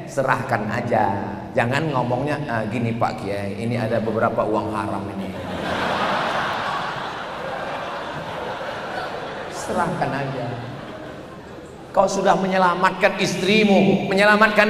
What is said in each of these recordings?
serahkan aja. Jangan ngomongnya gini Pak Kiai, ini ada beberapa uang haram ini. Serahkan aja. Kau sudah menyelamatkan istrimu, menyelamatkan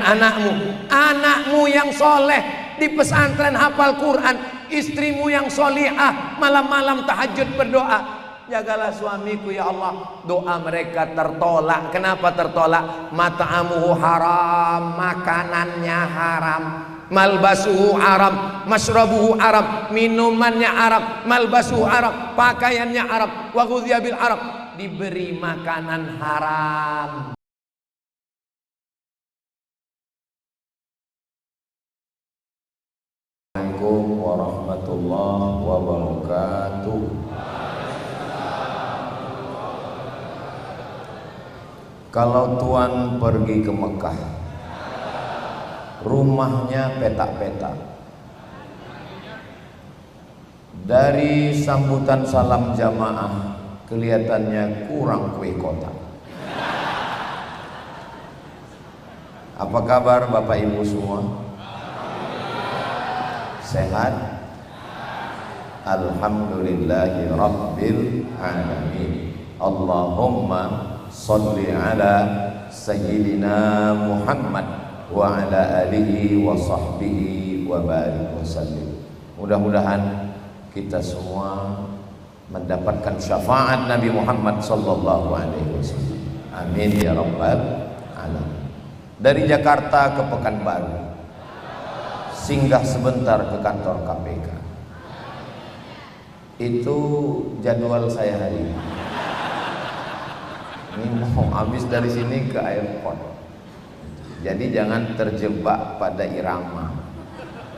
anakmu yang soleh di pesantren hafal Quran, istrimu yang solihah malam-malam tahajud berdoa. Jagalah suamiku ya Allah. Doa mereka tertolak. Kenapa tertolak? Mat'amuhu haram, makanannya haram, malbasuhu haram, masrabuhu haram, minumannya haram, malbasuhu haram, pakaiannya haram, wa ghudhiya bil haram, diberi makanan haram. Assalamualaikum warahmatullahi wabarakatuh. Kalau Tuan pergi ke Mekah, rumahnya petak-petak. Dari sambutan salam jamaah kelihatannya kurang kue kotak. Apa kabar Bapak Ibu semua? Sehat? Alhamdulillahi Rabbil Alamin. Allahumma salli ala Sayyidina Muhammad wa ala alihi wa sahbihi wa barik wa sallim. Mudah-mudahan kita semua mendapatkan syafaat Nabi Muhammad sallallahu alaihi wasallam. Amin ya rabbal alamin. Dari Jakarta ke Pekanbaru, singgah sebentar ke kantor KPK. Itu jadwal saya hari ini. Ini mau habis dari sini ke airport. Jadi jangan terjebak pada irama.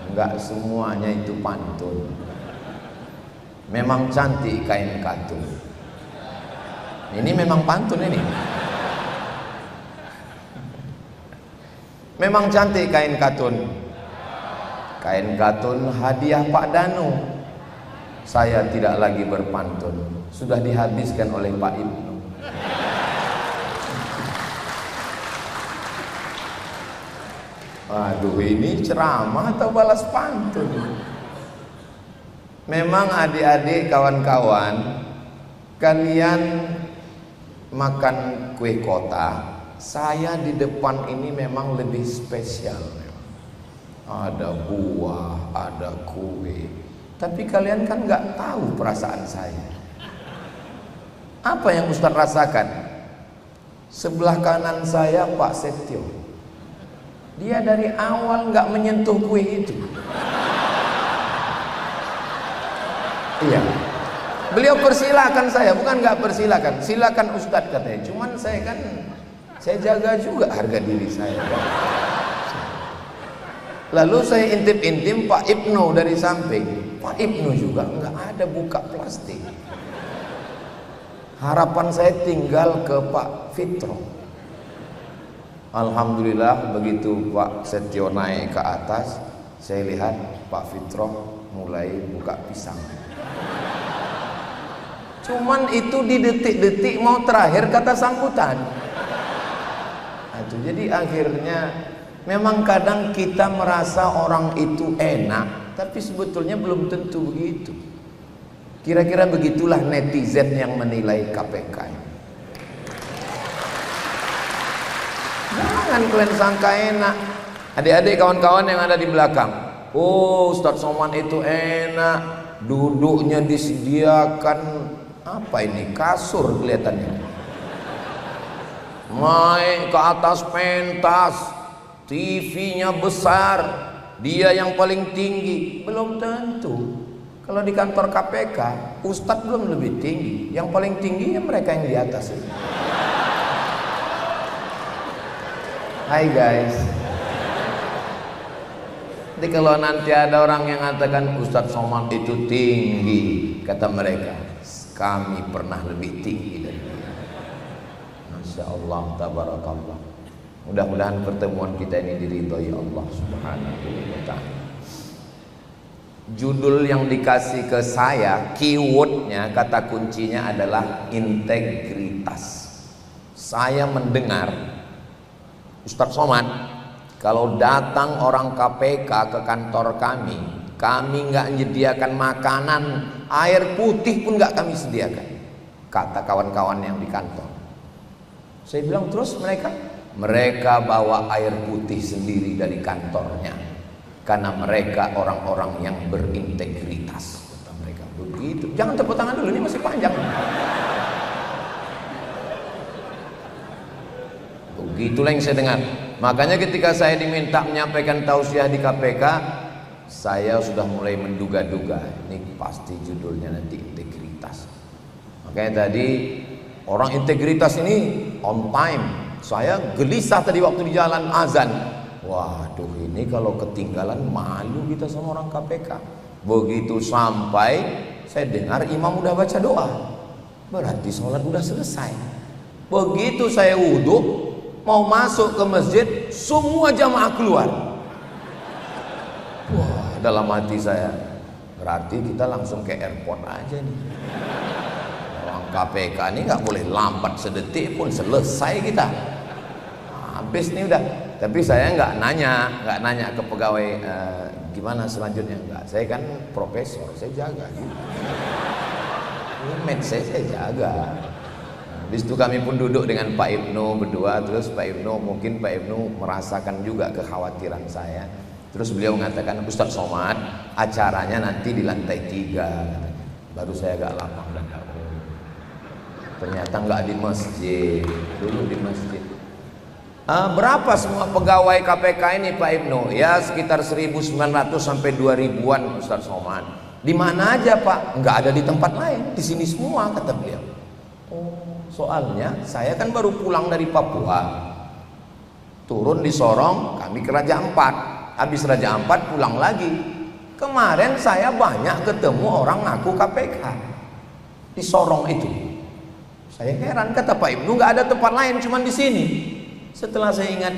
Enggak semuanya itu pantun. Memang cantik kain katun. Ini memang pantun ini. Memang cantik kain katun. Kain katun hadiah Pak Danu. Saya tidak lagi berpantun. Sudah dihabiskan oleh Pak Ibnu. Aduh, ini ceramah atau balas pantun? Memang adik-adik kawan-kawan, kalian makan kue kotak, saya di depan ini memang lebih spesial. Ada buah, ada kue, tapi kalian kan nggak tahu perasaan saya. Apa yang Ustaz rasakan? Sebelah kanan saya Pak Setio. Dia dari awal nggak menyentuh kue itu. Iya. Beliau persilakan saya, bukan nggak persilakan. Silakan Ustadz katanya. Cuman saya jaga juga harga diri saya. Lalu saya intip-intip Pak Ibnu dari samping. Pak Ibnu juga nggak ada buka plastik. Harapan saya tinggal ke Pak Fitro. Alhamdulillah begitu Pak Setio naik ke atas, saya lihat Pak Fitro mulai buka pisang. Cuman itu di detik-detik mau terakhir kata sambutan. Jadi akhirnya memang kadang kita merasa orang itu enak, tapi sebetulnya belum tentu begitu. Kira-kira begitulah netizen yang menilai KPK. Jangan kalian sangka enak. Adik-adik kawan-kawan yang ada di belakang, oh Ustadz Somad itu enak, duduknya disediakan apa ini, kasur kelihatannya, naik ke atas pentas, TV-nya besar, dia yang paling tinggi. Belum tentu. Kalau di kantor KPK, Ustadz belum lebih tinggi, yang paling tingginya mereka yang di atas itu. Hai guys. Jadi kalau nanti ada orang yang mengatakan Ustadz Somad itu tinggi, kata mereka, kami pernah lebih tinggi dari dia. Masya Allah, tabarakallah. Mudah-mudahan pertemuan kita ini diridhoi Allah Subhanahu wa ta'ala. Judul yang dikasih ke saya, keywordnya, kata kuncinya adalah integritas. Saya mendengar Ustadz Somad, kalau datang orang KPK ke kantor kami nggak menyediakan makanan, air putih pun nggak kami sediakan, kata kawan-kawan yang di kantor. Saya bilang, terus mereka bawa air putih sendiri dari kantornya, karena mereka orang-orang yang berintegritas, kata mereka begitu. Jangan tepuk tangan dulu, ini masih panjang. Begitulah yang saya dengar. Makanya ketika saya diminta menyampaikan tausiah di KPK, saya sudah mulai menduga-duga ini pasti judulnya nanti integritas. Makanya tadi orang integritas ini on time. Saya gelisah tadi waktu di jalan azan. Waduh, ini kalau ketinggalan malu kita sama orang KPK. Begitu sampai saya dengar imam udah baca doa, berarti sholat udah selesai. Begitu saya wudhu mau masuk ke masjid, semua jamaah keluar. Wah, dalam hati saya, berarti kita langsung ke airport aja nih. Orang KPK ini nggak boleh lambat sedetik pun, selesai kita. Habis nih udah. Tapi saya nggak nanya ke pegawai gimana selanjutnya, enggak. Saya kan profesor, saya jaga gitu. Image saya jaga. Habis itu kami pun duduk dengan Pak Ibnu berdua. Terus Pak Ibnu merasakan juga kekhawatiran saya. Terus beliau mengatakan, Ustadz Somad, acaranya nanti di lantai 3. Baru saya agak lapang dan ternyata nggak di masjid, dulu di masjid. Berapa semua pegawai KPK ini Pak Ibnu? Ya sekitar 1.900 sampai 2.000-an Ustadz Somad. Di mana aja Pak? Nggak ada di tempat lain, di sini semua, kata beliau. Oh, soalnya saya kan baru pulang dari Papua, turun di Sorong, kami ke Raja Ampat, habis Raja Ampat pulang lagi. Kemarin saya banyak ketemu orang ngaku KPK di Sorong itu. Saya heran, kata Pak Ibnu, nggak ada tempat lain, cuma di sini. Setelah saya ingat,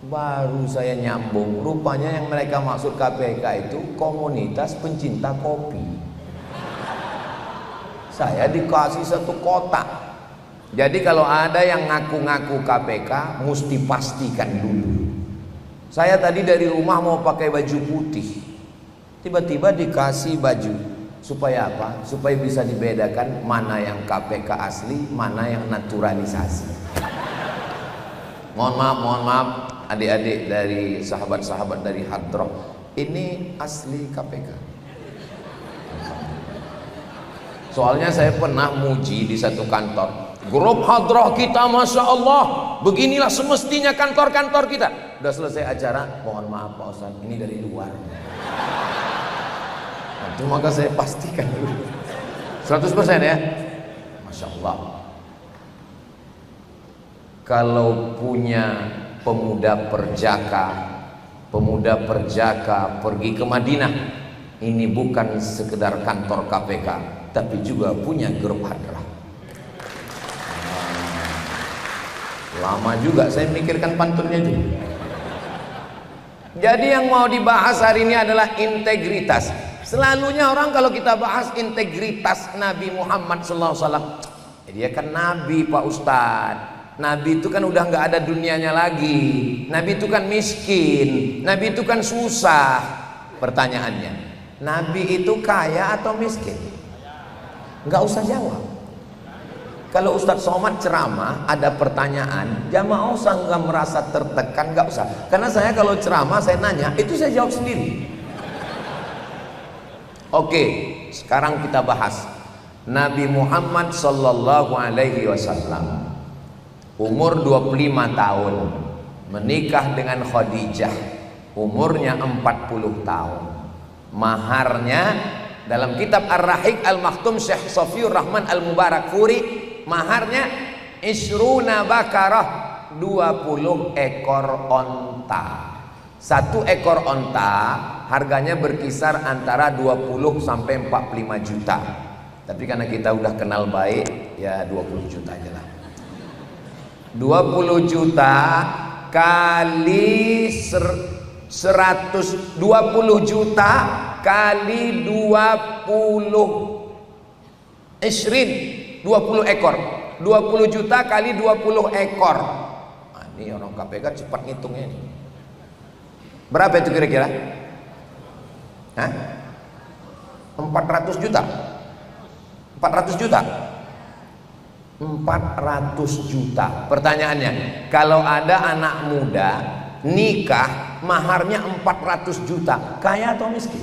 baru saya nyambung. Rupanya yang mereka maksud KPK itu komunitas pencinta kopi. Saya dikasih satu kotak. Jadi kalau ada yang ngaku-ngaku KPK, mesti pastikan dulu. Saya tadi dari rumah mau pakai baju putih, tiba-tiba dikasih baju. Supaya apa? Supaya bisa dibedakan mana yang KPK asli, mana yang naturalisasi. Mohon maaf adik-adik dari sahabat-sahabat dari Hadroh, ini asli KPK. Soalnya saya pernah muji di satu kantor, grup Hadroh kita Masya Allah, beginilah semestinya kantor-kantor kita. Udah selesai acara, mohon maaf Pak Ustadz, ini dari luar. Itu maka saya pastikan dulu 100% ya. Masya Allah. Kalau punya pemuda perjaka pergi ke Madinah, ini bukan sekedar kantor KPK, tapi juga punya grup Hadrah. Lama juga saya mikirkan pantunnya juga. Jadi yang mau dibahas hari ini adalah integritas. Selalunya orang kalau kita bahas integritas Nabi Muhammad SAW, dia kan Nabi Pak Ustadz. Nabi itu kan udah nggak ada dunianya lagi. Nabi itu kan miskin. Nabi itu kan susah. Pertanyaannya, Nabi itu kaya atau miskin? Nggak usah jawab. Kalau Ustadz Somad ceramah ada pertanyaan, jamaah usah nggak merasa tertekan, nggak usah. Karena saya kalau ceramah saya nanya, itu saya jawab sendiri. Oke, sekarang kita bahas Nabi Muhammad Sallallahu Alaihi Wasallam. Umur 25 tahun, menikah dengan Khadijah, umurnya 40 tahun. Maharnya dalam kitab Ar-Rahiq Al-Maktum Syekh Safiur Rahman Al-Mubarakfuri, maharnya isruna bakarah, 20 ekor onta. Satu ekor onta harganya berkisar antara 20 sampai 45 juta. Tapi karena kita udah kenal baik, ya 20 juta aja lah. 20 juta kali 120 juta kali 20 20 ekor, 20 juta kali 20 ekor. ini orang KPK cepat ngitungnya ini. Berapa itu kira-kira? Hah? 400 juta. 400 juta. 400 juta. Pertanyaannya, kalau ada anak muda nikah maharnya 400 juta, kaya atau miskin?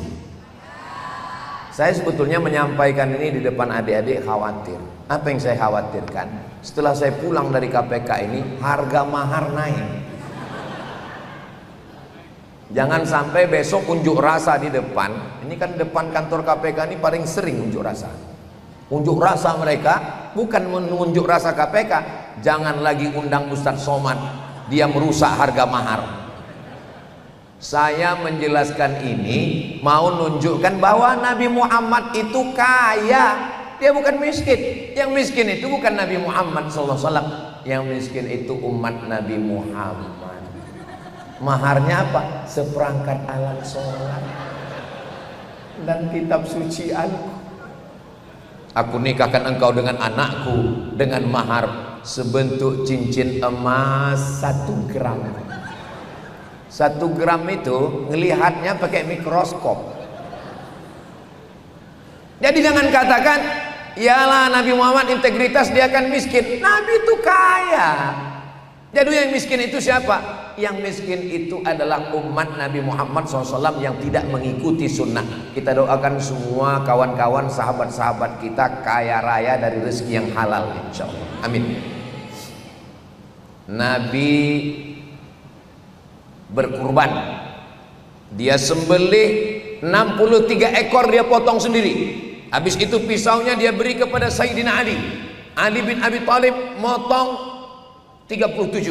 Saya sebetulnya menyampaikan ini di depan adik-adik khawatir. Apa yang saya khawatirkan? Setelah saya pulang dari KPK ini, harga mahar naik. Jangan sampai besok unjuk rasa di depan. Ini kan depan kantor KPK ini paling sering unjuk rasa. Unjuk rasa mereka bukan menunjuk rasa KPK. Jangan lagi undang Ustadz Somad, dia merusak harga mahar. Saya menjelaskan ini mau nunjukkan bahwa Nabi Muhammad itu kaya, dia bukan miskin. Yang miskin itu bukan Nabi Muhammad SAW. Yang miskin itu umat Nabi Muhammad. Maharnya apa? Seperangkat alat sholat dan kitab suci Al-Quran. Aku nikahkan engkau dengan anakku dengan mahar sebentuk cincin emas 1 gram. 1 gram itu ngelihatnya pakai mikroskop. Jadi jangan katakan, yalah Nabi Muhammad integritas dia akan miskin. Nabi itu kaya. Jadi yang miskin itu siapa? Yang miskin itu adalah umat Nabi Muhammad SAW yang tidak mengikuti sunnah. Kita doakan semua kawan-kawan, sahabat-sahabat kita kaya raya dari rezeki yang halal, insya Allah. Amin. Nabi berkurban, dia sembelih 63 ekor, dia potong sendiri. Habis itu pisaunya dia beri kepada Sayyidina Ali. Ali bin Abi Thalib motong 37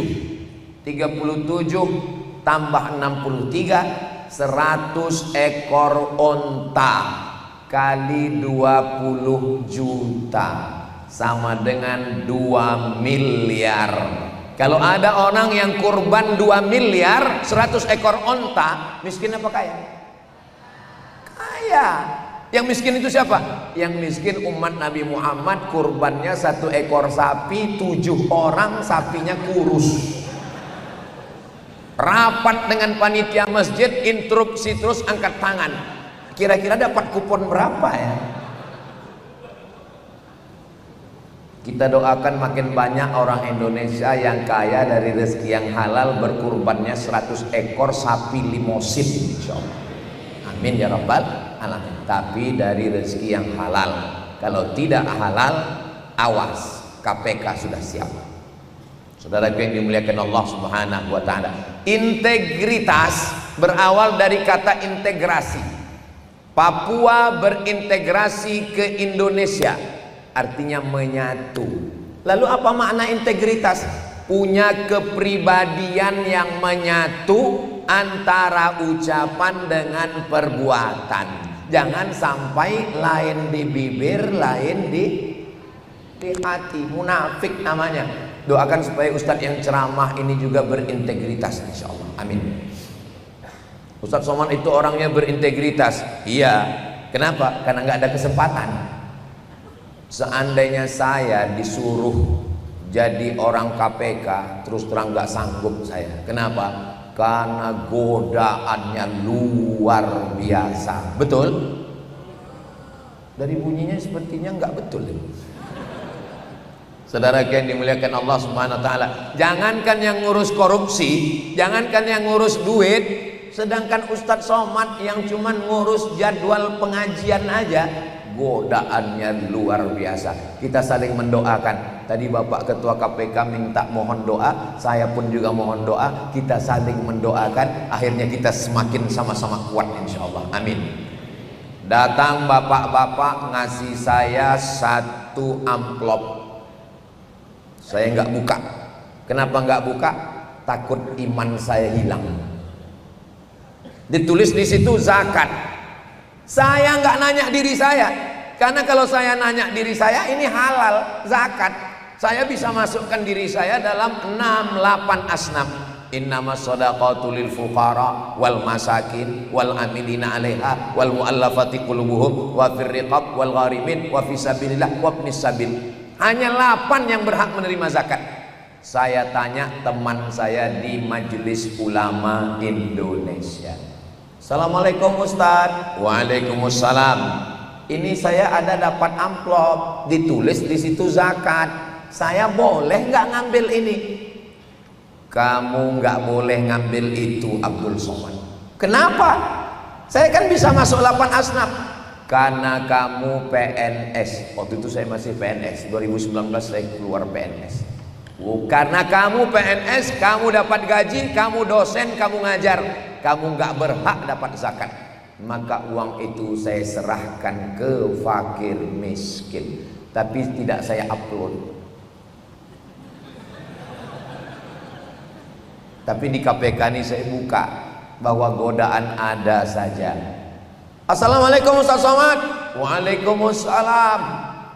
tambah 63, 100 ekor onta kali 20 juta sama dengan 2 miliar. Kalau ada orang yang kurban 2 miliar 100 ekor onta, miskin apa kaya? Kaya. Yang miskin itu siapa? Yang miskin umat Nabi Muhammad, kurbannya 1 ekor sapi, 7 orang sapinya kurus. Rapat dengan panitia masjid, instruksi terus angkat tangan. Kira-kira dapat kupon berapa ya? Kita doakan makin banyak orang Indonesia yang kaya dari rezeki yang halal, berkurbannya 100 ekor sapi limosin, insyaallah. Amin ya rabbal alamin. Tapi dari rezeki yang halal. Kalau tidak halal, awas, KPK sudah siap. Saudaraku yang dimuliakan Allah Subhanahu wa taala, integritas berawal dari kata integrasi. Papua berintegrasi ke Indonesia, artinya menyatu. Lalu apa makna integritas? Punya kepribadian yang menyatu antara ucapan dengan perbuatan. Jangan sampai lain di bibir, lain di hati. Munafik namanya. Doakan supaya Ustadz yang ceramah ini juga berintegritas, insya Allah. Amin. Ustadz Somad itu orangnya berintegritas. Iya. Kenapa? Karena nggak ada kesempatan. Seandainya saya disuruh jadi orang KPK, terus terang nggak sanggup saya. Kenapa? Karena godaannya luar biasa. Betul? Dari bunyinya sepertinya nggak betul. Saudara yang dimuliakan Allah Subhanahu wa taala, jangankan yang ngurus korupsi, jangankan yang ngurus duit, sedangkan Ustadz Somad yang cuman ngurus jadwal pengajian aja, godaannya luar biasa. Kita saling mendoakan. Tadi Bapak Ketua KPK minta mohon doa, saya pun juga mohon doa. Kita saling mendoakan, akhirnya kita semakin sama-sama kuat, insya Allah. Amin. Datang bapak-bapak ngasih saya 1 amplop. Saya nggak buka. Kenapa nggak buka? Takut iman saya hilang. Ditulis di situ zakat. Saya nggak nanya diri saya, karena kalau saya nanya diri saya ini halal zakat. Saya bisa masukkan diri saya dalam 6-8 asnaf. Innamas shadaqatu lil fuqara wal masakin wal amilina 'alaiha wal mu'allafati qulubuhum wa fir riqab wal gharimin wa fi sabilillah wa ibnis sabil. Hanya 8 yang berhak menerima zakat. Saya tanya teman saya di Majelis Ulama Indonesia. Assalamualaikum Ustadz. Waalaikumsalam. Ini saya ada dapat amplop, ditulis di situ zakat. Saya boleh nggak ngambil ini? Kamu nggak boleh ngambil itu, Abdul Somad. Kenapa? Saya kan bisa masuk 8 asnaf. Karena kamu PNS. Waktu itu saya masih PNS. 2019 saya keluar PNS. Karena kamu PNS, kamu dapat gaji, kamu dosen, kamu ngajar, kamu nggak berhak dapat zakat. Maka uang itu saya serahkan ke fakir miskin, tapi tidak saya upload. Tapi di KPK ini saya buka bahwa godaan ada saja. Assalamualaikum Ustaz Somad. Waalaikumsalam.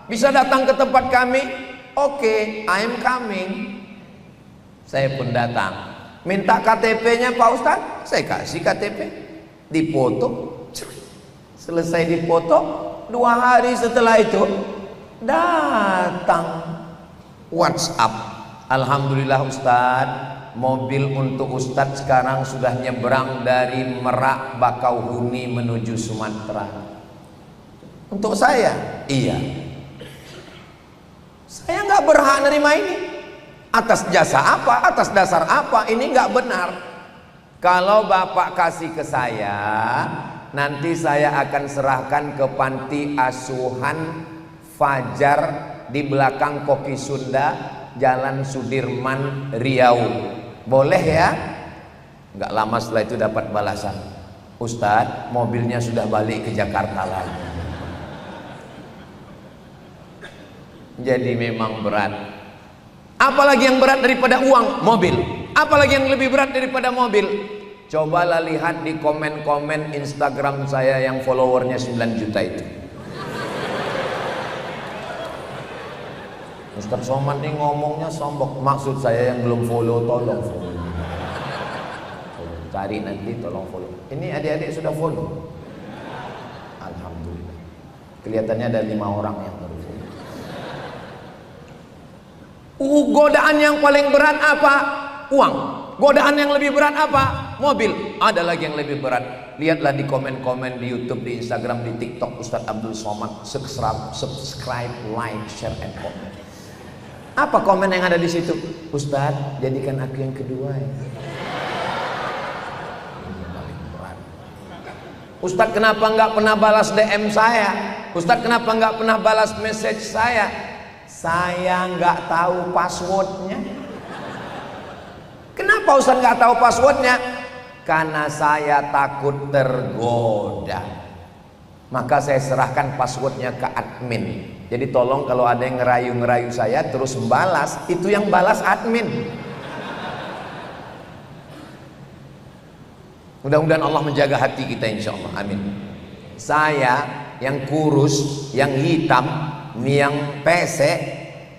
Bisa datang ke tempat kami? Oke, I'm coming. Saya pun datang. Minta KTP-nya Pak Ustadz, saya kasih KTP. Dipoto. Selesai dipoto, 2 hari setelah itu datang WhatsApp. Alhamdulillah Ustadz, mobil untuk Ustadz sekarang sudah nyebrang dari Merak Bakauheni menuju Sumatera. Untuk saya? Iya. Saya nggak berhak nerima ini. Atas jasa apa? Atas dasar apa? Ini nggak benar. Kalau Bapak kasih ke saya, nanti saya akan serahkan ke panti asuhan Fajar di belakang Kopi Sunda, Jalan Sudirman, Riau. Boleh ya? Nggak lama setelah itu dapat balasan, Ustadz, mobilnya sudah balik ke Jakarta lagi. Jadi memang berat. Apalagi yang berat daripada uang? Mobil. Apalagi yang lebih berat daripada mobil? Cobalah lihat di komen-komen Instagram saya yang followernya 9 juta itu. Ustaz Somad nih ngomongnya sombong. Maksud saya yang belum follow, tolong follow. Cari nanti, tolong follow. Ini adik-adik sudah follow? Alhamdulillah. Kelihatannya ada 5 orang yang baru follow. Godaan yang paling berat apa? Uang. Godaan yang lebih berat apa? Mobil. Ada lagi yang lebih berat. Lihatlah di komen-komen di YouTube, di Instagram, di TikTok Ustadz Abdul Somad. Subscribe, like, share, and comment. Apa komen yang ada di situ? Ustadz, jadikan aku yang kedua ya. Ini paling berat. Ustadz, kenapa nggak pernah balas DM saya? Ustadz, kenapa nggak pernah balas message saya? Saya nggak tahu passwordnya. Kenapa Ustaz nggak tahu passwordnya? Karena saya takut tergoda. Maka saya serahkan passwordnya ke admin. Jadi tolong kalau ada yang ngerayu-ngerayu saya terus balas, itu yang balas admin. Mudah-mudahan Allah menjaga hati kita insya Allah. Amin. Saya yang kurus, yang hitam, yang pesek,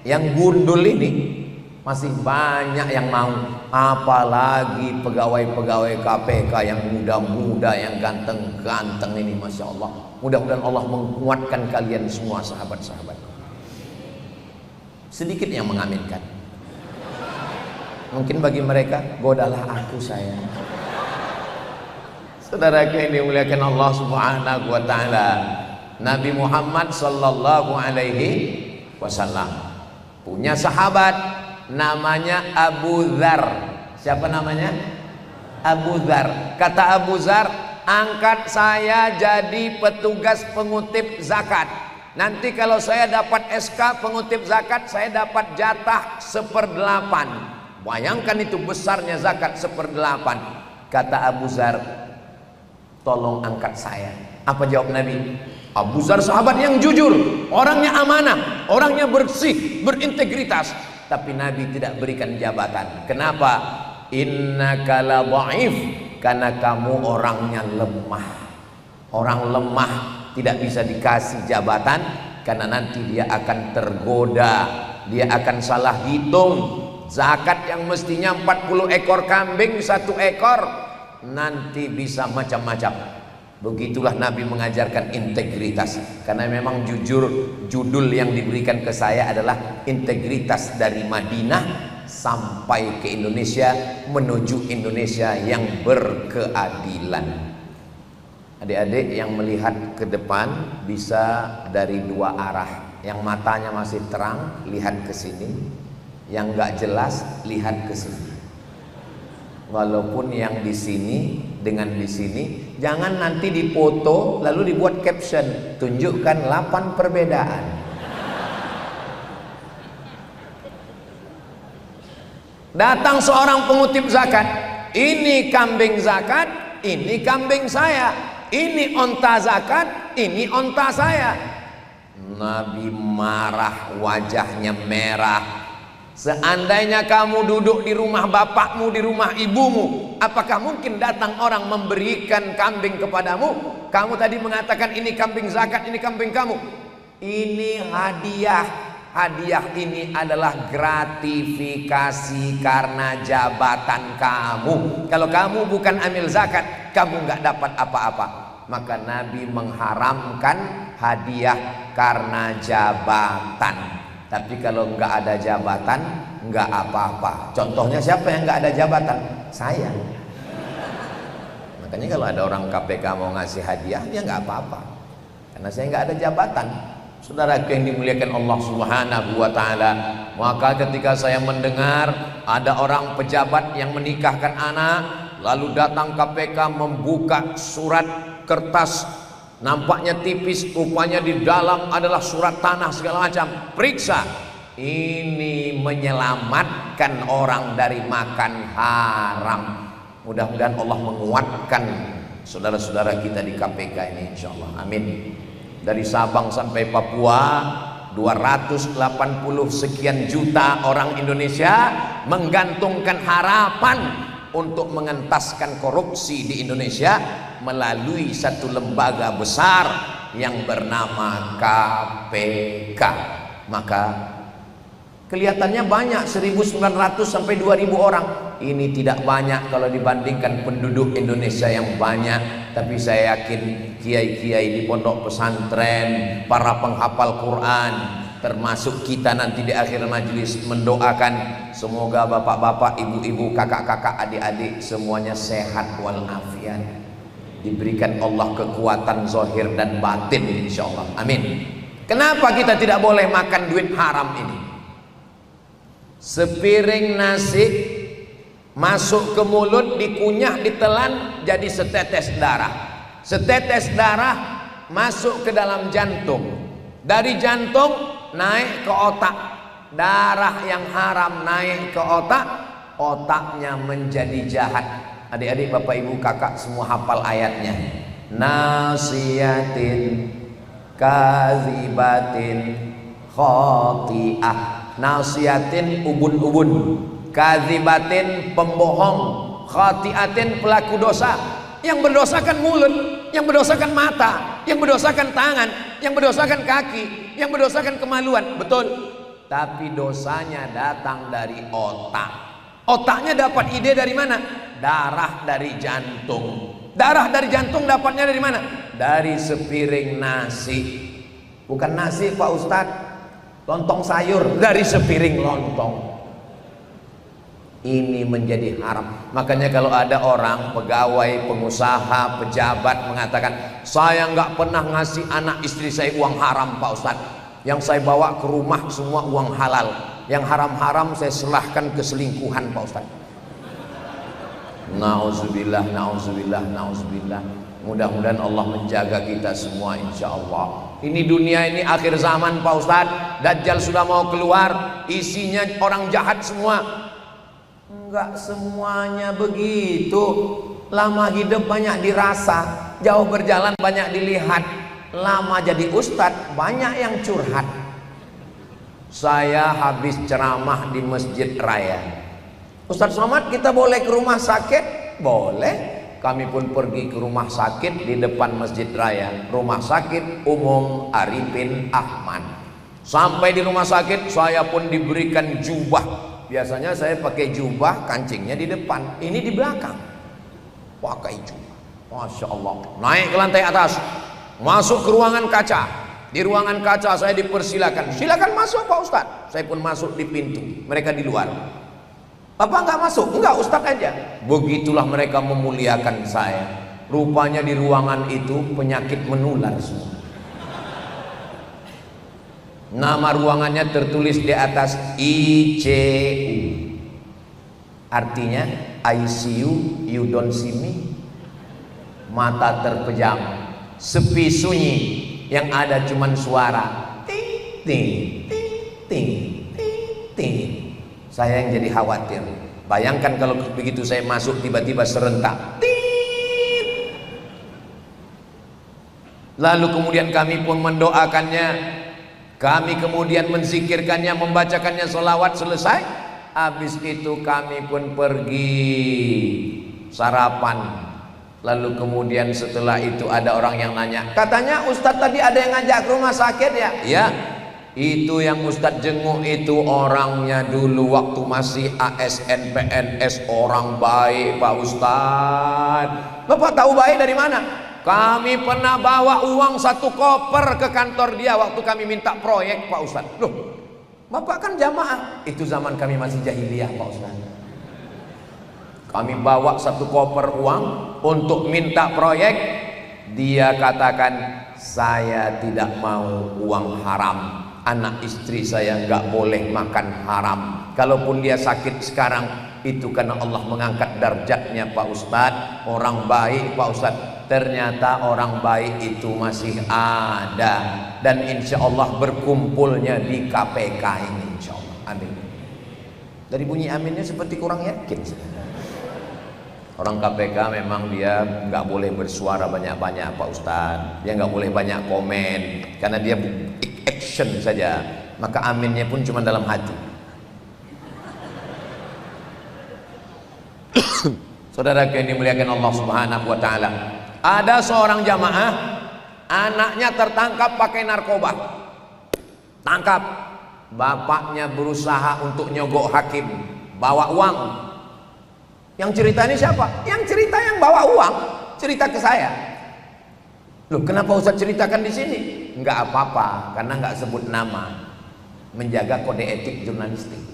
yang gundul ini masih banyak yang mau. Apalagi pegawai-pegawai KPK yang muda-muda, yang ganteng-ganteng ini, Masya Allah. Mudah-mudahan Allah menguatkan kalian semua sahabat-sahabat. Sedikit yang mengaminkan. Mungkin bagi mereka, godalah aku sayang. Saudara yang dimuliakan Allah Subhanahu wa taala, Nabi Muhammad sallallahu alaihi wasallam punya sahabat namanya Abu Dzar. Siapa namanya? Abu Dzar. Kata Abu Dzar, angkat saya jadi petugas pengutip zakat. Nanti kalau saya dapat SK pengutip zakat, saya dapat jatah 1/8. Bayangkan itu besarnya zakat 1/8. Kata Abu Dzar, tolong angkat saya. Apa jawab Nabi? Abu Dzar sahabat yang jujur, orangnya amanah, orangnya bersih, berintegritas. Tapi Nabi tidak berikan jabatan. Kenapa? Innaka la dhaif, karena kamu orangnya lemah. Orang lemah tidak bisa dikasih jabatan, karena nanti dia akan tergoda, dia akan salah hitung. Zakat yang mestinya 40 ekor kambing 1 ekor, nanti bisa macam-macam. Begitulah Nabi mengajarkan integritas. Karena memang jujur, judul yang diberikan ke saya adalah integritas dari Madinah sampai ke Indonesia, menuju Indonesia yang berkeadilan. Adik-adik yang melihat ke depan bisa dari dua arah. Yang matanya masih terang, lihat ke sini. Yang nggak jelas, lihat ke sini. Walaupun yang di sini dengan di sini, jangan nanti dipoto lalu dibuat caption, tunjukkan 8 perbedaan. Datang seorang pengutip zakat, ini kambing zakat, ini kambing saya, ini onta zakat, ini onta saya. Nabi marah, wajahnya merah. Seandainya kamu duduk di rumah bapakmu, di rumah ibumu, apakah mungkin datang orang memberikan kambing kepadamu? Kamu tadi mengatakan ini kambing zakat, ini kambing kamu. Ini hadiah. Hadiah ini adalah gratifikasi karena jabatan kamu. Kalau kamu bukan amil zakat, kamu nggak dapat apa-apa. Maka Nabi mengharamkan hadiah karena jabatan. Tapi kalau nggak ada jabatan, nggak apa-apa. Contohnya siapa yang nggak ada jabatan? Saya. Makanya kalau ada orang KPK mau ngasih hadiah, ya nggak apa-apa. Karena saya nggak ada jabatan. Saudara yang dimuliakan Allah Subhanahu wa Ta'ala, maka ketika saya mendengar ada orang pejabat yang menikahkan anak, lalu datang KPK membuka surat kertas, nampaknya tipis, rupanya di dalam adalah surat tanah segala macam. Periksa, ini menyelamatkan orang dari makan haram. Mudah-mudahan Allah menguatkan saudara-saudara kita di KPK ini, insyaallah. Amin. Dari Sabang sampai Papua 280 sekian juta orang Indonesia menggantungkan harapan untuk mengentaskan korupsi di Indonesia melalui satu lembaga besar yang bernama KPK. Maka kelihatannya banyak, 1.900 sampai 2.000 orang. Ini tidak banyak kalau dibandingkan penduduk Indonesia yang banyak. Tapi saya yakin kiai-kiai di pondok pesantren, para penghafal Quran, termasuk kita nanti di akhir majelis mendoakan semoga bapak-bapak, ibu-ibu, kakak-kakak, adik-adik semuanya sehat walafiat, diberikan Allah kekuatan zahir dan batin, insyaallah. Amin. Kenapa kita tidak boleh makan duit haram ini? Sepiring nasi masuk ke mulut, dikunyah, ditelan, jadi setetes darah. Setetes darah masuk ke dalam jantung. Dari jantung naik ke otak. Darah yang haram naik ke otak, otaknya menjadi jahat. Adik-adik, bapak, ibu, kakak semua hafal ayatnya. Nasiyatin kazibatin khati'ah. Nasiyatin ubun-ubun, kazibatin pembohong, khati'atin pelaku dosa. Yang berdosakan mulut, yang berdosakan mata, yang berdosakan tangan, yang berdosakan kaki, yang berdosakan kemaluan. Betul. Tapi dosanya datang dari otak. Otaknya dapat ide dari mana? Darah dari jantung. Darah dari jantung dapatnya dari mana? Dari sepiring nasi. Bukan nasi Pak Ustadz, lontong sayur, dari sepiring lontong. Ini menjadi haram. Makanya kalau ada orang, pegawai, pengusaha, pejabat mengatakan, saya nggak pernah ngasih anak istri saya uang haram Pak Ustadz, yang saya bawa ke rumah semua uang halal, yang haram-haram saya serahkan ke selingkuhan Pak Ustadz. Nauzubillah, nauzubillah, nauzubillah. Mudah-mudahan Allah menjaga kita semua, insya Allah. Ini dunia ini akhir zaman Pak Ustadz. Dajjal sudah mau keluar, isinya orang jahat semua. Enggak semuanya begitu. Lama hidup banyak dirasa, jauh berjalan banyak dilihat. Lama jadi ustadz banyak yang curhat. Saya habis ceramah di Masjid Raya. Ustadz Somad, kita boleh ke rumah sakit? Boleh. Kami pun pergi ke rumah sakit di depan Masjid Raya, Rumah Sakit Umum Arifin Ahmad. Sampai di rumah sakit saya pun diberikan jubah. Biasanya saya pakai jubah, kancingnya di depan, ini di belakang. Pakai jubah, Masya Allah. Naik ke lantai atas, masuk ke ruangan kaca. Di ruangan kaca saya dipersilakan, silakan masuk Pak Ustadz. Saya pun masuk di pintu, mereka di luar. Bapak nggak masuk? Enggak, Ustadz aja. Begitulah mereka memuliakan saya. Rupanya di ruangan itu penyakit menular semua. Nama ruangannya tertulis di atas ICU. Artinya ICU, you don't see me. Mata terpejam, sepi sunyi, yang ada cuman suara ting ting ting ting ting ting. Saya yang jadi khawatir. Bayangkan kalau begitu saya masuk tiba-tiba serentak ting. Lalu kemudian kami pun mendoakannya, kami kemudian menzikirkannya, membacakannya selawat, selesai. Habis itu kami pun pergi sarapan. Lalu kemudian setelah itu ada orang yang nanya, katanya Ustadz tadi ada yang ngajak ke rumah sakit ya? Ya, itu yang Ustadz jenguk itu orangnya dulu waktu masih ASN PNS, orang baik Pak Ustadz. Bapak tahu baik dari mana? Kami pernah bawa uang 1 koper ke kantor dia waktu kami minta proyek Pak Ustadz. Loh, Bapak kan jamaah. Itu zaman kami masih jahiliyah Pak Ustadz. Kami bawa 1 koper uang untuk minta proyek. Dia katakan, saya tidak mau uang haram. Anak istri saya nggak boleh makan haram. Kalaupun dia sakit sekarang, itu karena Allah mengangkat darjatnya Pak Ustadz. Orang baik Pak Ustadz. Ternyata orang baik itu masih ada. Dan insya Allah berkumpulnya di KPK ini, insya Allah. Amin. Dari bunyi aminnya seperti kurang yakin. Orang KPK memang dia nggak boleh bersuara banyak-banyak Pak Ustadz. Dia nggak boleh banyak komen karena dia action saja. Maka aminnya pun cuma dalam hati. Saudara yang dimuliakan Allah Subhanahu wa taala, ada seorang jamaah anaknya tertangkap pakai narkoba. Tangkap. Bapaknya berusaha untuk nyogok hakim, bawa uang. Yang cerita ini siapa? Yang cerita yang bawa uang, cerita ke saya. Loh, kenapa Ustaz ceritakan di sini? Enggak apa-apa, karena enggak sebut nama. Menjaga kode etik jurnalistik.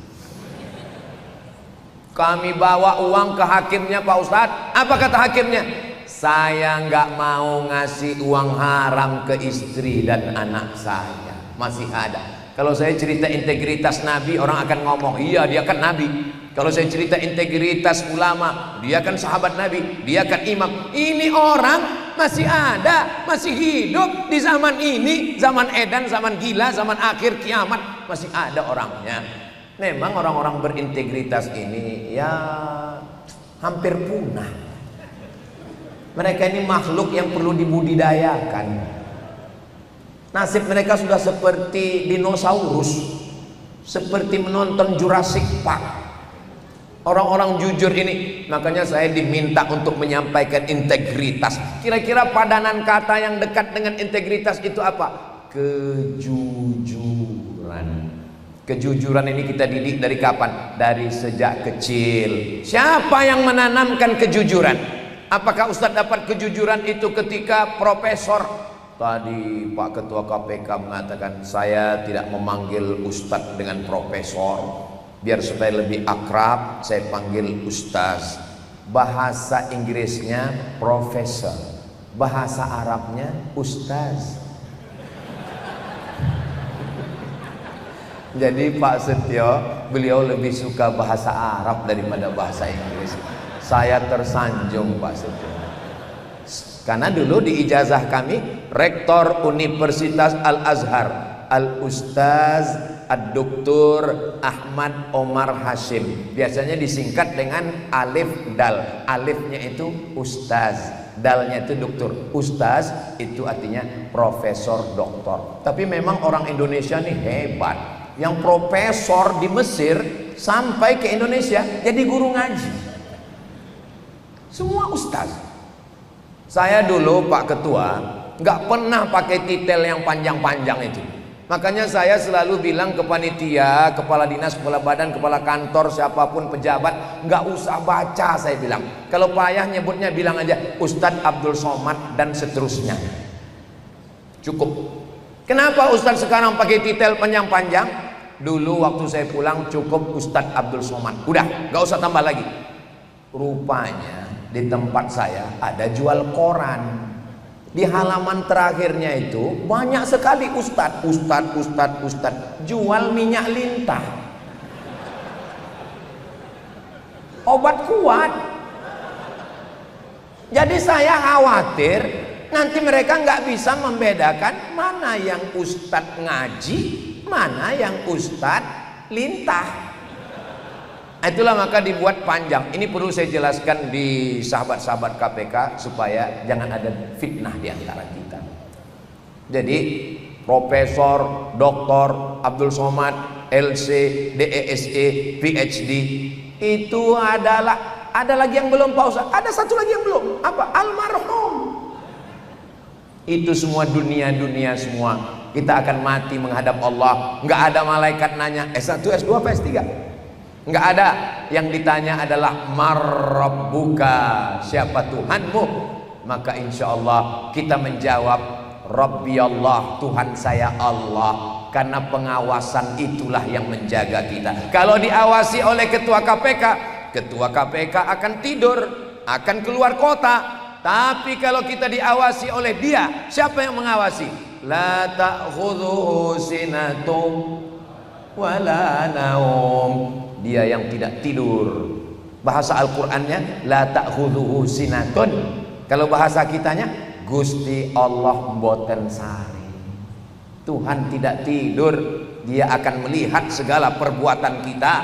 Kami bawa uang ke hakimnya Pak Ustaz. Apa kata hakimnya? Saya enggak mau ngasih uang haram ke istri dan anak saya. Masih ada. Kalau saya cerita integritas Nabi, orang akan ngomong, iya dia kan Nabi. Kalau saya cerita integritas ulama, dia kan sahabat Nabi, dia kan imam. Ini orang masih ada, masih hidup di zaman ini, zaman edan, zaman gila, zaman akhir kiamat, masih ada orangnya. Memang orang-orang berintegritas ini ya hampir punah. Mereka ini makhluk yang perlu dibudidayakan. Nasib mereka sudah seperti dinosaurus, seperti menonton Jurassic Park. Orang-orang jujur ini, makanya saya diminta untuk menyampaikan integritas. Kira-kira padanan kata yang dekat dengan integritas itu apa? Kejujuran. Kejujuran ini kita didik dari kapan? Dari sejak kecil. Siapa yang menanamkan kejujuran? Apakah Ustadz dapat kejujuran itu ketika profesor? Tadi Pak Ketua KPK mengatakan saya tidak memanggil Ustadz dengan profesor. Biar supaya lebih akrab, saya panggil Ustaz. Bahasa Inggrisnya profesor, bahasa Arabnya Ustaz. Jadi Pak Setio, beliau lebih suka bahasa Arab daripada bahasa Inggris. Saya tersanjung Pak Setio. Karena dulu di ijazah kami, Rektor Universitas Al-Azhar, Al-Ustaz Ad-Doktor Ahmad Omar Hashim, biasanya disingkat dengan alif dal. Alifnya itu Ustaz, dalnya itu doktor. Ustaz itu artinya profesor doktor. Tapi memang orang Indonesia nih hebat. Yang profesor di Mesir sampai ke Indonesia jadi guru ngaji. Semua ustaz. Saya dulu Pak Ketua nggak pernah pakai titel yang panjang-panjang itu. Makanya saya selalu bilang ke panitia, kepala dinas, kepala badan, kepala kantor, siapapun pejabat, nggak usah baca, saya bilang. Kalau payah nyebutnya bilang aja Ustadz Abdul Somad dan seterusnya. Cukup. Kenapa Ustadz sekarang pakai titel panjang-panjang? Dulu waktu saya pulang cukup Ustadz Abdul Somad, udah gak usah tambah lagi. Rupanya di tempat saya ada jual koran. Di halaman terakhirnya itu banyak sekali Ustadz jual minyak lintah, obat kuat. Jadi saya khawatir nanti mereka nggak bisa membedakan mana yang Ustadz ngaji, mana yang Ustadz lintah. Itulah maka dibuat panjang. Ini perlu saya jelaskan di sahabat-sahabat KPK supaya jangan ada fitnah di antara kita. Jadi Profesor Dr. Abdul Somad, LC, DESE, PhD itu adalah, ada lagi yang belum Pak Ustaz, ada satu lagi yang belum, apa? Almarhum. Itu semua dunia semua. Kita akan mati menghadap Allah. Nggak ada malaikat nanya S1, S2, apa S3. Nggak ada. Yang ditanya adalah marrabbuka, siapa Tuhanmu. Maka insya Allah kita menjawab Rabbi Allah, Tuhan saya Allah. Karena pengawasan itulah yang menjaga kita. Kalau diawasi oleh ketua KPK akan tidur, akan keluar kota. Tapi kalau kita diawasi oleh dia, siapa yang mengawasi? La ta'khudhuhu sinatum wala naum. Dia yang tidak tidur. Bahasa Al-Qur'annya la ta'khudhuhu sinatun. Kalau bahasa kitanya Gusti Allah mboten sari. Tuhan tidak tidur, dia akan melihat segala perbuatan kita.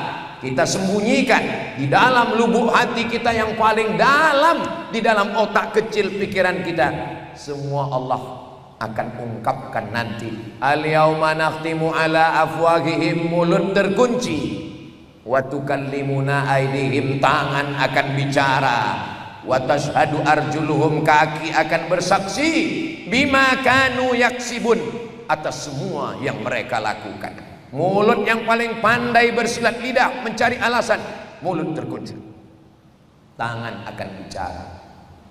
Kita sembunyikan di dalam lubuk hati kita yang paling dalam, di dalam otak kecil pikiran kita. Semua Allah akan ungkapkan nanti. Al-yauma nakhtimu ala afwahihim, mulut terkunci. Wa tukallimuna aydihim, tangan akan bicara. Wa tashhadu arjuluhum, kaki akan bersaksi. Bima kanu yaksibun, atas semua yang mereka lakukan. Mulut yang paling pandai bersilat lidah mencari alasan, mulut terkunci. Tangan akan bicara.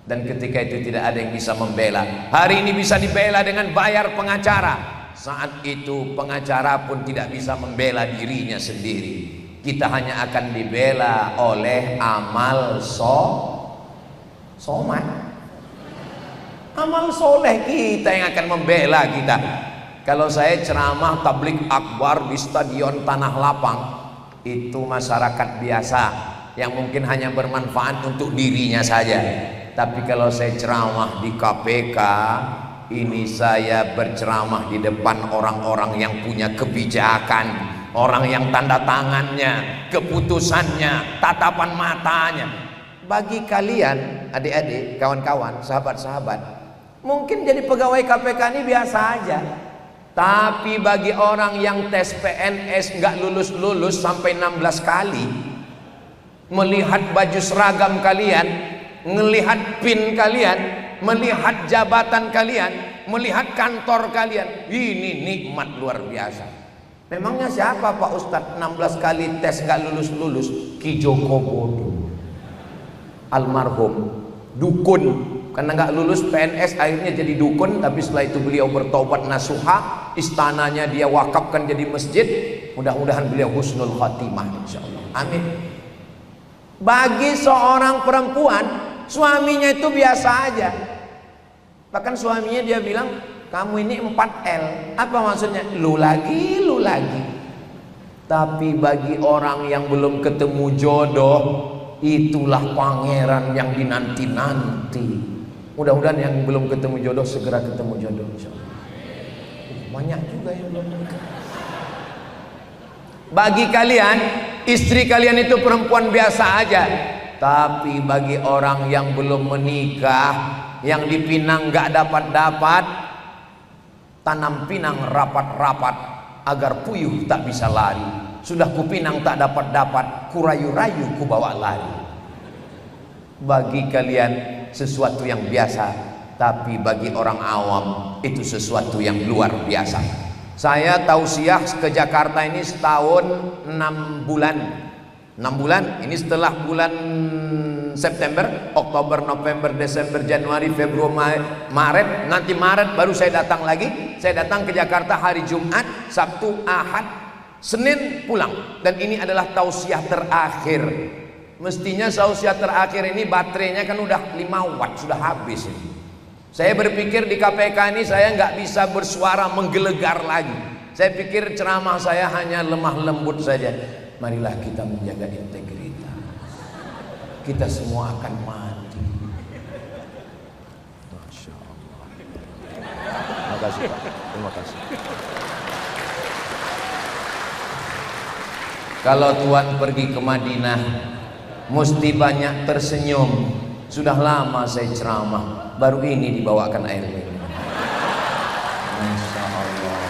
Dan ketika itu tidak ada yang bisa membela. Hari ini bisa dibela dengan bayar pengacara. Saat itu pengacara pun tidak bisa membela dirinya sendiri. Kita hanya akan dibela oleh amal somat. Amal soleh kita yang akan membela kita. Kalau saya ceramah tablik akbar di stadion Tanah Lapang, itu masyarakat biasa yang mungkin hanya bermanfaat untuk dirinya saja. Tapi kalau saya ceramah di KPK, ini saya berceramah di depan orang-orang yang punya kebijakan, orang yang tanda tangannya, keputusannya, tatapan matanya. Bagi kalian, adik-adik, kawan-kawan, sahabat-sahabat, mungkin jadi pegawai KPK ini biasa aja. Tapi bagi orang yang tes PNS nggak lulus-lulus sampai 16 kali, melihat baju seragam kalian, melihat PIN kalian, melihat jabatan kalian, melihat kantor kalian, ini nikmat luar biasa. Memangnya siapa Pak Ustadz 16 kali tes nggak lulus-lulus? Ki Joko Bodo, almarhum, dukun. Karena nggak lulus PNS akhirnya jadi dukun, tapi setelah itu beliau bertobat nasuha, istananya dia wakafkan jadi masjid. Mudah-mudahan beliau husnul khatimah insyaallah. Amin. Bagi seorang perempuan, suaminya itu biasa aja. Bahkan suaminya dia bilang, kamu ini 4L. Apa maksudnya? Lu lagi, lu lagi. Tapi bagi orang yang belum ketemu jodoh, itulah pangeran yang dinanti-nanti. Mudah-mudahan yang belum ketemu jodoh segera ketemu jodoh insyaallah. Banyak juga yang belum menikah. Bagi kalian, istri kalian itu perempuan biasa aja. Tapi bagi orang yang belum menikah, yang dipinang gak dapat-dapat, tanam pinang rapat-rapat agar puyuh tak bisa lari. Sudah kupinang tak dapat-dapat, kurayu-rayu ku bawa lari. Bagi kalian sesuatu yang biasa, tapi bagi orang awam itu sesuatu yang luar biasa. Saya tausiah ke Jakarta ini setahun 6 bulan. 6 bulan, ini setelah bulan September, Oktober, November, Desember, Januari, Februari, Maret. Nanti Maret baru saya datang lagi. Saya datang ke Jakarta hari Jumat, Sabtu, Ahad, Senin pulang, dan ini adalah tausiah terakhir. Mestinya tausiah terakhir ini baterainya kan udah 5 watt, sudah habis ini. Saya berpikir di KPK ini saya nggak bisa bersuara menggelegar lagi. Saya pikir ceramah saya hanya lemah lembut saja. Marilah kita menjaga integritas. Kita semua akan mati. Masya Allah. Terima kasih Pak. Terima kasih. Kalau Tuhan pergi ke Madinah, mesti banyak tersenyum. Sudah lama saya ceramah, baru ini dibawakan air minum. Masya Allah.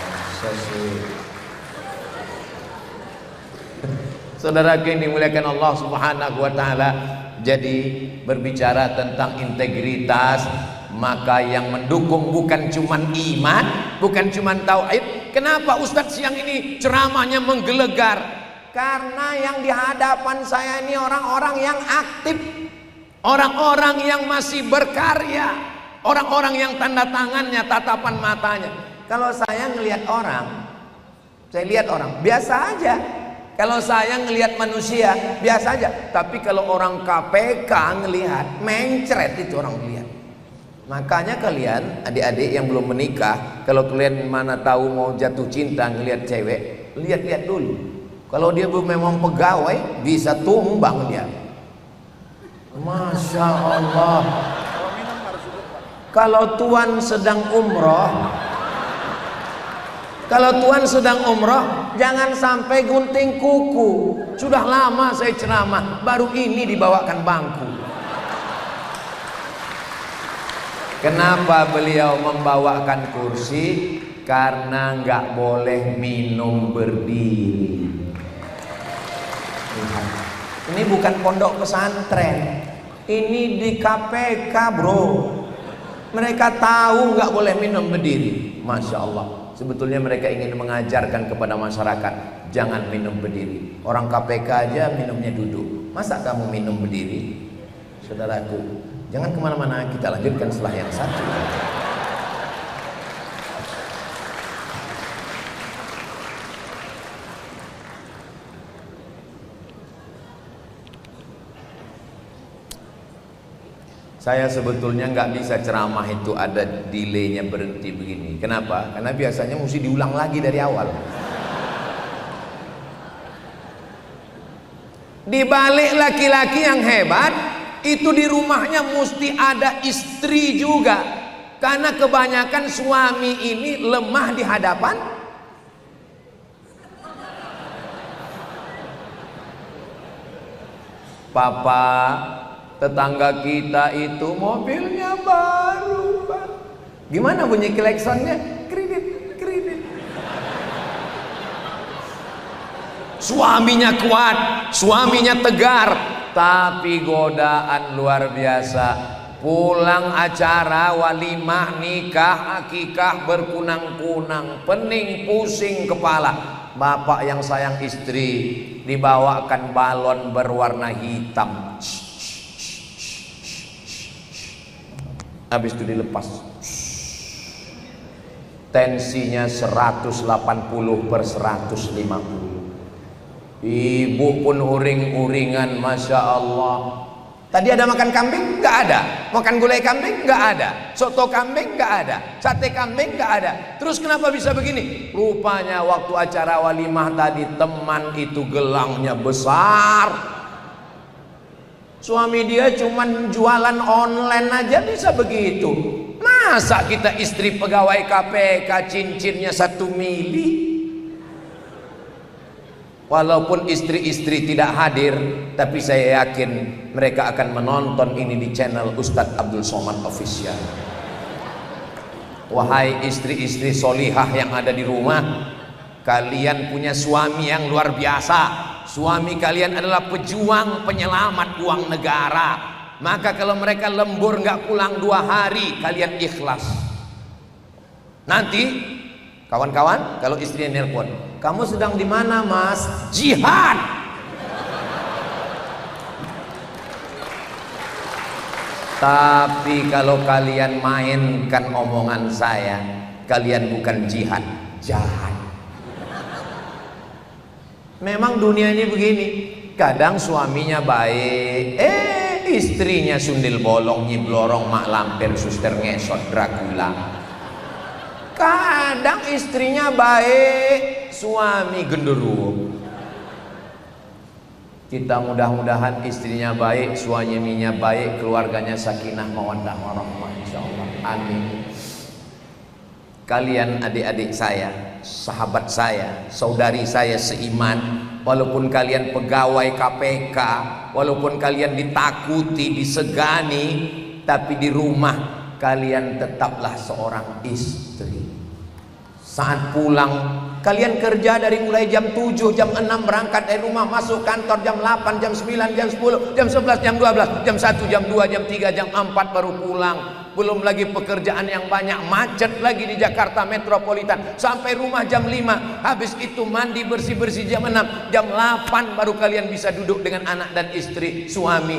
Saudaraku yang dimuliakan Allah Subhanahu wa Ta'ala, jadi berbicara tentang integritas, maka yang mendukung bukan cuman iman, bukan cuman tauhid. Kenapa Ustadz siang ini ceramahnya menggelegar? Karena yang di hadapan saya ini orang-orang yang aktif, orang-orang yang masih berkarya, orang-orang yang tanda tangannya, tatapan matanya. Kalau saya ngelihat orang, saya lihat orang biasa aja. Kalau saya ngelihat manusia biasa aja. Tapi kalau orang KPK ngelihat, mencret itu orang lihat. Makanya kalian adik-adik yang belum menikah, kalau kalian mana tahu mau jatuh cinta ngelihat cewek, lihat-lihat dulu. Kalau dia memang pegawai, bisa tumbang dia. Masya Allah. Kalau Tuhan sedang umroh, jangan sampai gunting kuku. Sudah lama saya ceramah, baru ini dibawakan bangku. Kenapa beliau membawakan kursi? Karena nggak boleh minum berdiri. Ini bukan pondok pesantren, ini di KPK bro. Mereka tahu nggak boleh minum berdiri. Masya Allah. Sebetulnya mereka ingin mengajarkan kepada masyarakat, jangan minum berdiri. Orang KPK aja minumnya duduk, masa kamu minum berdiri? Saudaraku, jangan kemana-mana, kita lanjutkan setelah yang satu. Saya sebetulnya nggak bisa ceramah itu ada delaynya berhenti begini. Kenapa? Karena biasanya mesti diulang lagi dari awal. Di balik laki-laki yang hebat, itu di rumahnya mesti ada istri juga. Karena kebanyakan suami ini lemah di hadapan papa. Tetangga kita itu mobilnya baru, Pak. Gimana bunyi klaksonnya? Kredit, kredit. Suaminya kuat, suaminya tegar, tapi godaan luar biasa. Pulang acara walimah, nikah, akikah berkunang-kunang, pening pusing kepala. Bapak yang sayang istri dibawakan balon berwarna hitam. Habis itu dilepas, tensinya 180/150. Ibu pun uring-uringan, Masya Allah. Tadi ada makan kambing? Nggak ada. Makan gulai kambing? Nggak ada. Soto kambing? Nggak ada. Sate kambing? Nggak ada. Terus kenapa bisa begini? Rupanya waktu acara walimah tadi, teman itu gelangnya besar. Suami dia cuman jualan online aja bisa begitu. Masa kita istri pegawai KPK cincinnya 1 mili? Walaupun istri-istri tidak hadir, tapi saya yakin mereka akan menonton ini di channel Ustadz Abdul Somad Official. Wahai istri-istri solihah yang ada di rumah, kalian punya suami yang luar biasa. Suami kalian adalah pejuang penyelamat uang negara. Maka kalau mereka lembur nggak pulang 2 hari, kalian ikhlas. Nanti kawan-kawan, kalau istrinya nelpon, kamu sedang di mana mas? Jihad. Tapi kalau kalian mainkan omongan saya, kalian bukan jihad, jahat. Memang dunia ini begini. Kadang suaminya baik, istrinya sundil bolong, nyiblorong, mak lampir, suster ngesot, Dracula. Kadang istrinya baik, suami genderuwo. Kita mudah-mudahan istrinya baik, suaminya baik, keluarganya sakinah mawaddah warahmah, insyaallah. Amin. Kalian adik-adik saya, sahabat saya, saudari saya seiman, walaupun kalian pegawai KPK, walaupun kalian ditakuti, disegani, tapi di rumah kalian tetaplah seorang istri. Saat pulang, kalian kerja dari mulai jam 7, jam 6 berangkat dari rumah, masuk kantor jam 8, jam 9, jam 10, jam 11, jam 12, jam 1, jam 2, jam 3, jam 4 baru pulang. Belum lagi pekerjaan yang banyak, macet lagi di Jakarta metropolitan. Sampai rumah jam 5, habis itu mandi bersih-bersih jam 6, jam 8 baru kalian bisa duduk dengan anak dan istri, suami.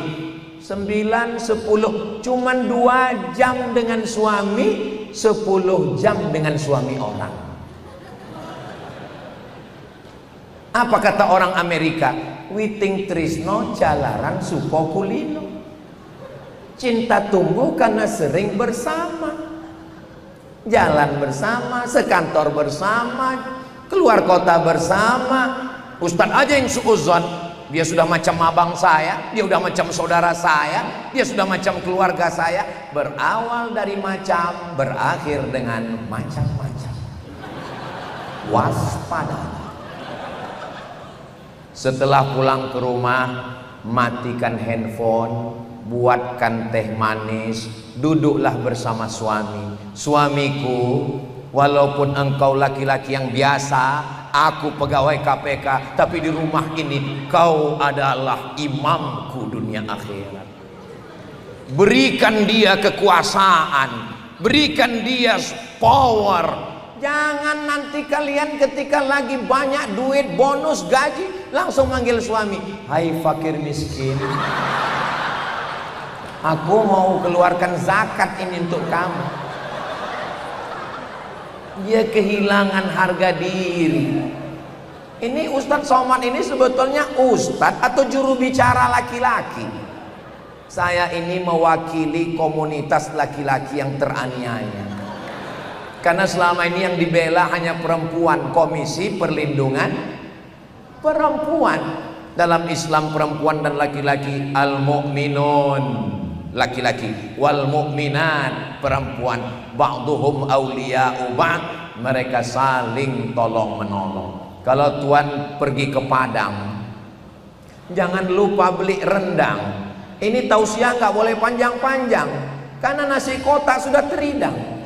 9, 10, cuman 2 jam dengan suami, 10 jam dengan suami orang. Apa kata orang Amerika? Witing trisno jalaran supo kulino. Cinta tumbuh karena sering bersama, jalan bersama, sekantor bersama, keluar kota bersama. Ustadz aja yang suuzon, dia sudah macam abang saya, dia sudah macam saudara saya, dia sudah macam keluarga saya. Berawal dari macam, berakhir dengan macam-macam. Waspada. Setelah pulang ke rumah, matikan handphone, buatkan teh manis, duduklah bersama suami. Suamiku, walaupun engkau laki-laki yang biasa, aku pegawai KPK, tapi di rumah ini kau adalah imamku dunia akhirat. Berikan dia kekuasaan, berikan dia power. Jangan nanti kalian ketika lagi banyak duit, bonus, gaji, langsung manggil suami, hai fakir miskin, aku mau keluarkan zakat ini untuk kamu. Dia kehilangan harga diri. Ini Ustadz Somad ini sebetulnya Ustadz atau juru bicara laki-laki. Saya ini mewakili komunitas laki-laki yang teraniaya. Karena selama ini yang dibela hanya perempuan, Komisi Perlindungan Perempuan. Dalam Islam perempuan dan laki-laki, al-mu'minun laki-laki, wal mu'minat perempuan, ba'duhum awliya'u ba'd, mereka saling tolong menolong. Kalau tuan pergi ke Padang, jangan lupa beli rendang. Ini tausiah nggak boleh panjang-panjang, karena nasi kotak sudah teridang.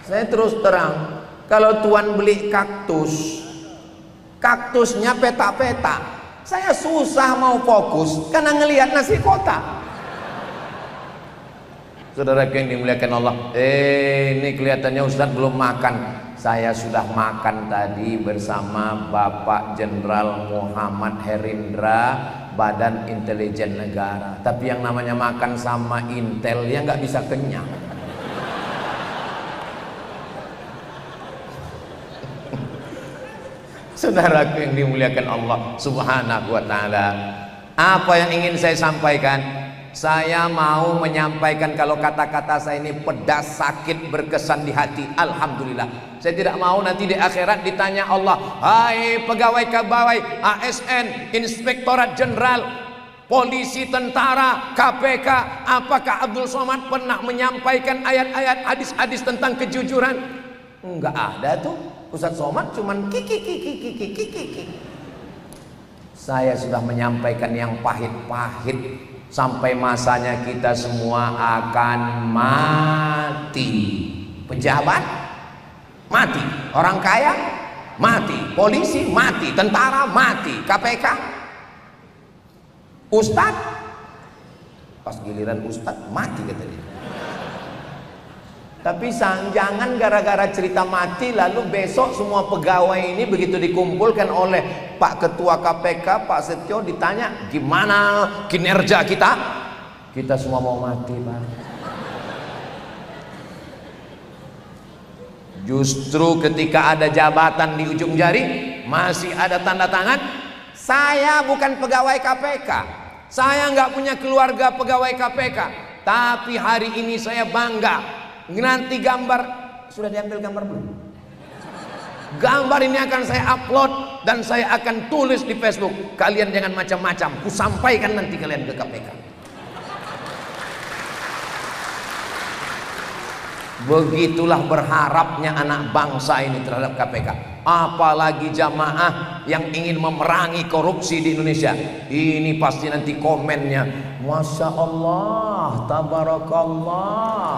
Saya terus terang, kalau tuan beli kaktus, kaktusnya peta-peta, saya susah mau fokus karena ngelihat nasi kotak. Saudara yang dimuliakan Allah, ini kelihatannya Ustadz belum makan. Saya sudah makan tadi bersama Bapak Jenderal Muhammad Herindra, Badan Intelijen Negara. Tapi yang namanya makan sama Intel ya nggak bisa kenyang. Saudaraku yang dimuliakan Allah Subhanahu wa ta'ala, apa yang ingin saya sampaikan? Saya mau menyampaikan, kalau kata-kata saya ini pedas, sakit, berkesan di hati, alhamdulillah. Saya tidak mau nanti di akhirat ditanya Allah, hai pegawai-pegawai ASN, Inspektorat Jenderal, polisi, tentara, KPK, apakah Abdul Somad pernah menyampaikan ayat-ayat, hadis-hadis tentang kejujuran? Enggak ada tuh. Ustadz Somad cuman kiki. Saya sudah menyampaikan yang pahit-pahit. Sampai masanya kita semua akan mati. Pejabat mati, orang kaya mati, polisi mati, tentara mati, KPK, Ustadz, pas giliran Ustadz mati katanya. Tapi jangan gara-gara cerita mati lalu besok semua pegawai ini begitu dikumpulkan oleh Pak Ketua KPK, Pak Setio, ditanya gimana kinerja kita, kita semua mau mati, Pak. Justru ketika ada jabatan di ujung jari, masih ada tanda tangan. Saya bukan pegawai KPK, saya nggak punya keluarga pegawai KPK, tapi hari ini saya bangga. Nanti gambar sudah diambil gambar belum? Gambar ini akan saya upload dan saya akan tulis di Facebook. Kalian jangan macam-macam, ku sampaikan nanti kalian ke KPK. Begitulah berharapnya anak bangsa ini terhadap KPK. Apalagi jamaah yang ingin memerangi korupsi di Indonesia. Ini pasti nanti komennya, Masya Allah, Tabarakallah.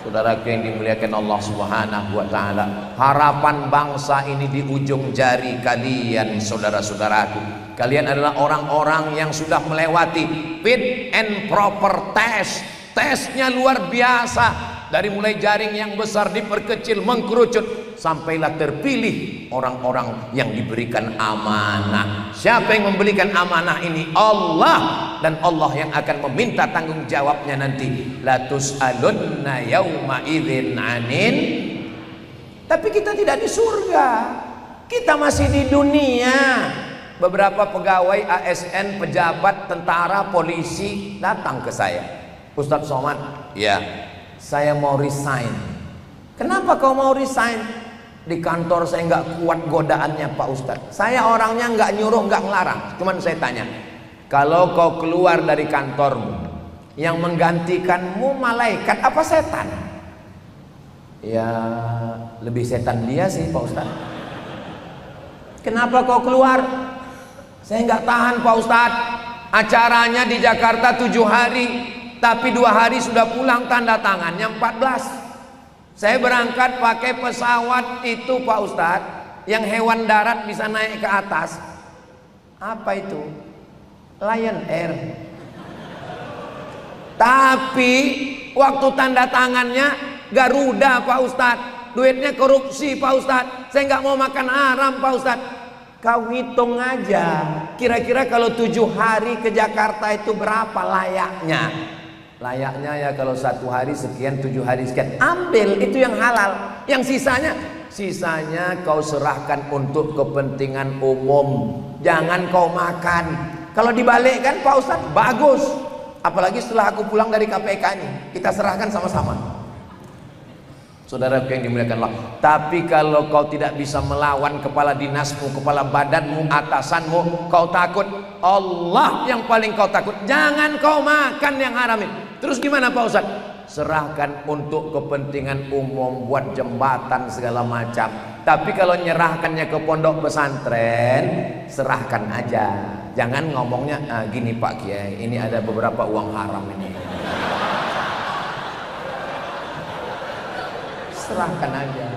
Saudaraku yang dimuliakan Allah Subhanahu wa Ta'ala, harapan bangsa ini di ujung jari kalian, saudara-saudaraku. Kalian adalah orang-orang yang sudah melewati fit and proper test. Tesnya luar biasa. Dari mulai jaring yang besar diperkecil, mengkerucut, sampailah terpilih orang-orang yang diberikan amanah. Siapa yang memberikan amanah ini? Allah. Dan Allah yang akan meminta tanggung jawabnya nanti. La tus'alunna yauma idzin anin. Tapi kita tidak di surga, kita masih di dunia. Beberapa pegawai ASN, pejabat, tentara, polisi datang ke saya. Ustadz Somad, ya, saya mau resign. Kenapa kau mau resign? Di kantor saya nggak kuat godaannya Pak Ustadz. Saya orangnya nggak nyuruh, nggak ngelarang. Cuman saya tanya, kalau kau keluar dari kantormu, yang menggantikanmu malaikat apa setan? Ya lebih setan dia sih Pak Ustadz. Kenapa kau keluar? Saya nggak tahan Pak Ustadz. Acaranya di Jakarta 7 hari, tapi 2 hari sudah pulang, tanda tangannya 14. Saya berangkat pakai pesawat itu Pak Ustadz, yang hewan darat bisa naik ke atas. Apa itu? Lion Air. Tapi waktu tanda tangannya Garuda Pak Ustadz. Duitnya korupsi Pak Ustadz. Saya nggak mau makan haram Pak Ustadz. Kau hitung aja, kira-kira kalau 7 hari ke Jakarta itu berapa layaknya? Layaknya ya kalau 1 hari sekian, 7 hari sekian. Ambil itu yang halal. Yang sisanya kau serahkan untuk kepentingan umum. Jangan kau makan. Kalau dibalikkan Pak Ustadz, bagus. Apalagi setelah aku pulang dari KPK ini, kita serahkan sama-sama. Saudara yang dimuliakan Allah. Tapi kalau kau tidak bisa melawan kepala dinasmu, kepala badanmu, atasanmu, kau takut, Allah yang paling kau takut. Jangan kau makan yang haram ini. Terus gimana Pak Ustadz? Serahkan untuk kepentingan umum, buat jembatan segala macam. Tapi kalau nyerahkannya ke pondok pesantren, serahkan aja. Jangan ngomongnya gini Pak Kiai, ini ada beberapa uang haram ini. Serahkan aja.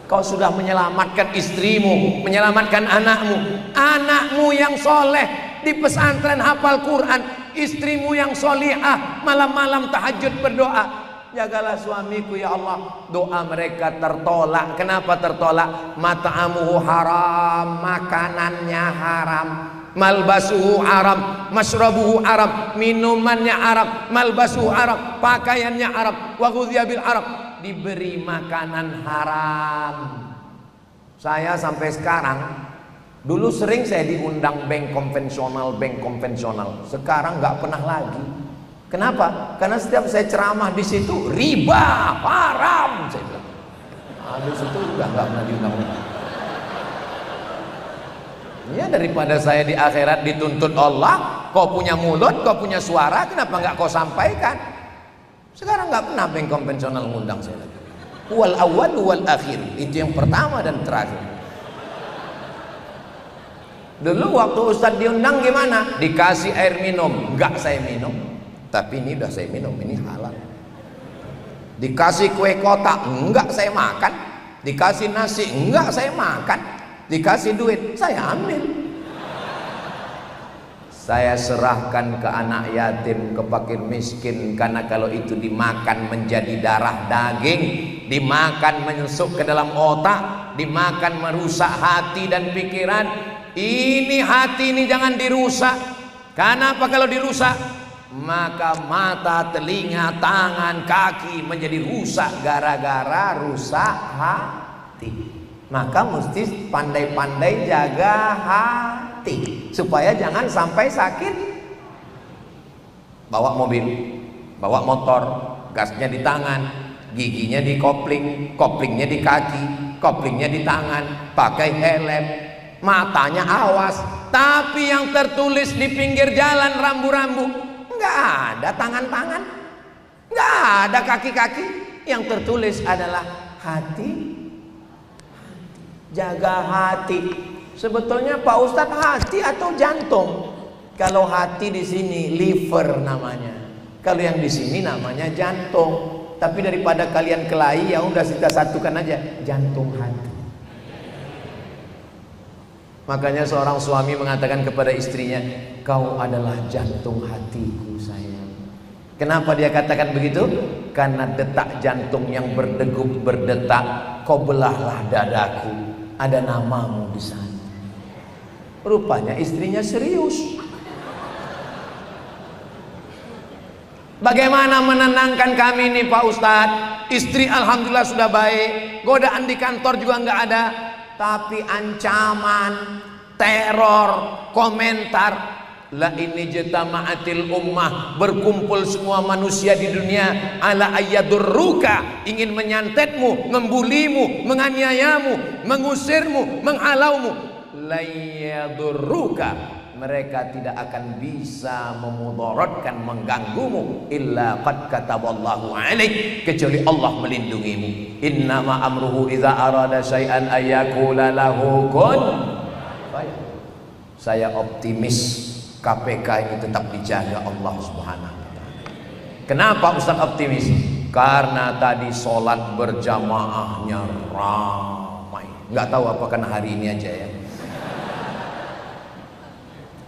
Kau sudah menyelamatkan istrimu, menyelamatkan anakmu yang soleh di pesantren hafal Quran, istrimu yang solihah malam-malam tahajud berdoa. Jagalah suamiku ya Allah. Doa mereka tertolak. Kenapa tertolak? Mat'amuhu haram, makanannya haram, malbasuhu haram, masyrabuhu haram, minumannya haram, malbasuhu haram, pakaiannya haram, wa ghudhiya bil haram, diberi makanan haram. Saya sampai sekarang, dulu sering saya diundang bank konvensional, sekarang nggak pernah lagi. Kenapa? Karena setiap saya ceramah di situ riba haram, saya bilang. Habis itu udah nggak pernah diundang. Ya daripada saya di akhirat dituntut Allah, kau punya mulut, kau punya suara, kenapa nggak kau sampaikan? Sekarang nggak pernah bank konvensional ngundang saya lagi. Wal awal wal akhir, itu yang pertama dan terakhir. Dulu waktu Ustadz diundang gimana? Dikasih air minum, nggak saya minum. Tapi ini udah saya minum, ini halal. Dikasih kue kotak, enggak saya makan. Dikasih nasi, enggak saya makan. Dikasih duit, saya ambil. Saya serahkan ke anak yatim, ke fakir miskin, karena kalau itu dimakan menjadi darah daging, dimakan menyusup ke dalam otak, dimakan merusak hati dan pikiran. Ini hati ini jangan dirusak. Karena apa kalau dirusak? Maka mata, telinga, tangan, kaki menjadi rusak gara-gara rusak hati. Maka mesti pandai-pandai jaga hati supaya jangan sampai sakit. Bawa mobil, bawa motor, gasnya di tangan, giginya di kopling, koplingnya di kaki, koplingnya di tangan, pakai helm, matanya awas. Tapi yang tertulis di pinggir jalan rambu-rambu, nggak ada tangan-tangan, nggak ada kaki-kaki. Yang tertulis adalah hati. Jaga hati. Sebetulnya Pak Ustadz, hati atau jantung? Kalau hati di sini liver namanya. Kalau yang di sini namanya jantung. Tapi daripada kalian kelahi, ya udah kita satukan aja, jantung hati. Makanya seorang suami mengatakan kepada istrinya, kau adalah jantung hatiku sayang. Kenapa dia katakan begitu? Karena detak jantung yang berdegup berdetak, kau belahlah dadaku. Ada namamu di sana. Rupanya istrinya serius. Bagaimana menenangkan kami nih Pak Ustadz? Istri alhamdulillah sudah baik, godaan di kantor juga nggak ada, tapi ancaman, teror, komentar. La ini jatama'atil ummah, berkumpul semua manusia di dunia ala ayyadurruka, ingin menyantetmu, membulimu, menganiayamu, mengusirmu, menghalaumu. La yadurruka, mereka tidak akan bisa memudaratkan, mengganggumu, illa qad kataballahu alaik, kecuali Allah melindungimu. Innama amruhu idza arada syai'an ayyakula lahu kun fayakun. Saya optimis KPK ini tetap dijaga Allah Subhanahu wa ta'ala. Kenapa Ustaz optimis? Karena tadi sholat berjamaahnya ramai. Nggak tahu apa karena hari ini aja ya.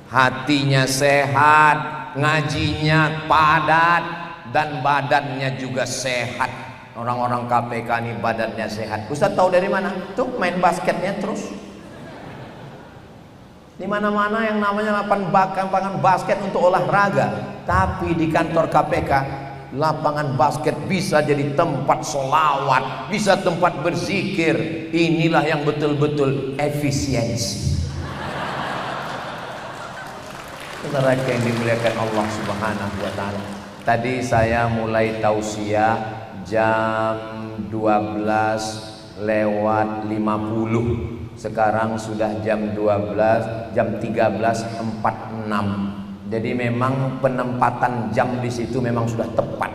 Hatinya sehat, ngajinya padat, dan badannya juga sehat. Orang-orang KPK ini badannya sehat. Ustaz tahu dari mana? Tuh main basketnya terus. Di mana-mana yang namanya lapangan basket untuk olahraga, tapi di kantor KPK lapangan basket bisa jadi tempat sholawat, bisa tempat berzikir. Inilah yang betul-betul efisiensi. Saudara yang dimuliakan Allah Subhanahu wa ta'ala. Tadi saya mulai tausiah jam 12:50. Sekarang sudah jam 12, jam 13:46. Jadi memang penempatan jam di situ memang sudah tepat.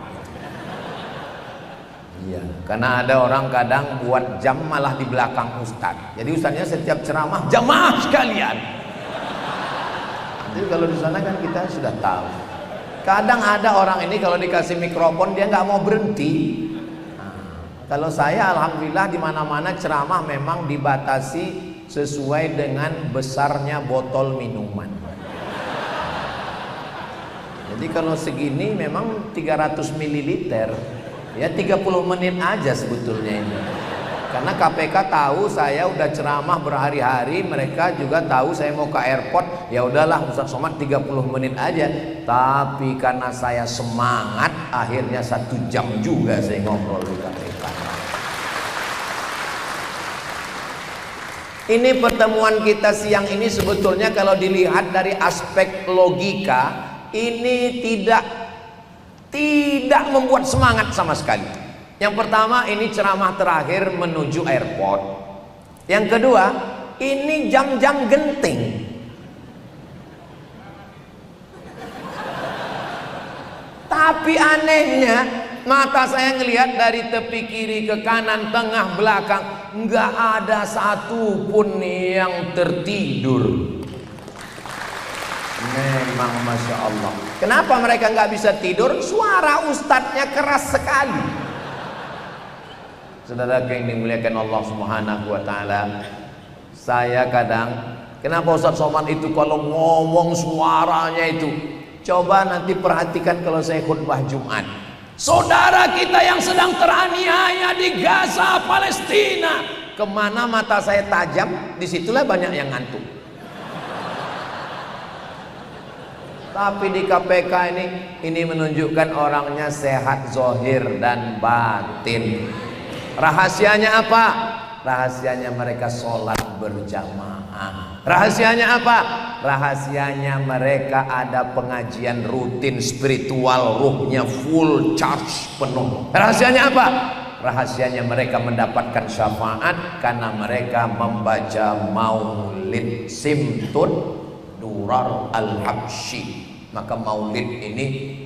Iya, karena ada orang kadang buat jam malah di belakang ustaz. Jadi ustaznya setiap ceramah, jamaah sekalian. Jadi kalau di sana kan kita sudah tahu. Kadang ada orang ini kalau dikasih mikrofon dia nggak mau berhenti. Kalau saya alhamdulillah di mana-mana ceramah memang dibatasi sesuai dengan besarnya botol minuman. Jadi kalau segini memang 300 ml, ya 30 menit aja sebetulnya ini. Karena KPK tahu saya udah ceramah berhari-hari, mereka juga tahu saya mau ke airport, ya udahlah Ustaz Somad 30 menit aja. Tapi karena saya semangat, akhirnya 1 jam juga saya ngobrol di KPK. Ini pertemuan kita siang ini sebetulnya kalau dilihat dari aspek logika, ini tidak membuat semangat sama sekali. Yang pertama, ini ceramah terakhir menuju airport. Yang kedua, ini jam-jam genting. Tapi anehnya, mata saya ngelihat dari tepi kiri ke kanan, tengah, belakang, nggak ada satupun yang tertidur. Memang Masya Allah. Kenapa mereka nggak bisa tidur? Suara ustadznya keras sekali. Saudara yang dimuliakan Allah Subhanahu wa ta'ala, saya kadang, kenapa Ustaz Somad itu kalau ngomong suaranya itu, coba nanti perhatikan kalau saya khutbah Jumat. Saudara kita yang sedang teraniaya di Gaza, Palestina, kemana mata saya tajam, disitulah banyak yang ngantuk. Tapi di KPK ini menunjukkan orangnya sehat zahir dan batin. Rahasianya apa? Rahasianya mereka sholat berjamaah. Rahasianya apa? Rahasianya mereka ada pengajian rutin spiritual, ruhnya full charge penuh. Rahasianya apa? Rahasianya mereka mendapatkan syafaat karena mereka membaca maulid Simtun Durar Al-Habsyi. Maka maulid ini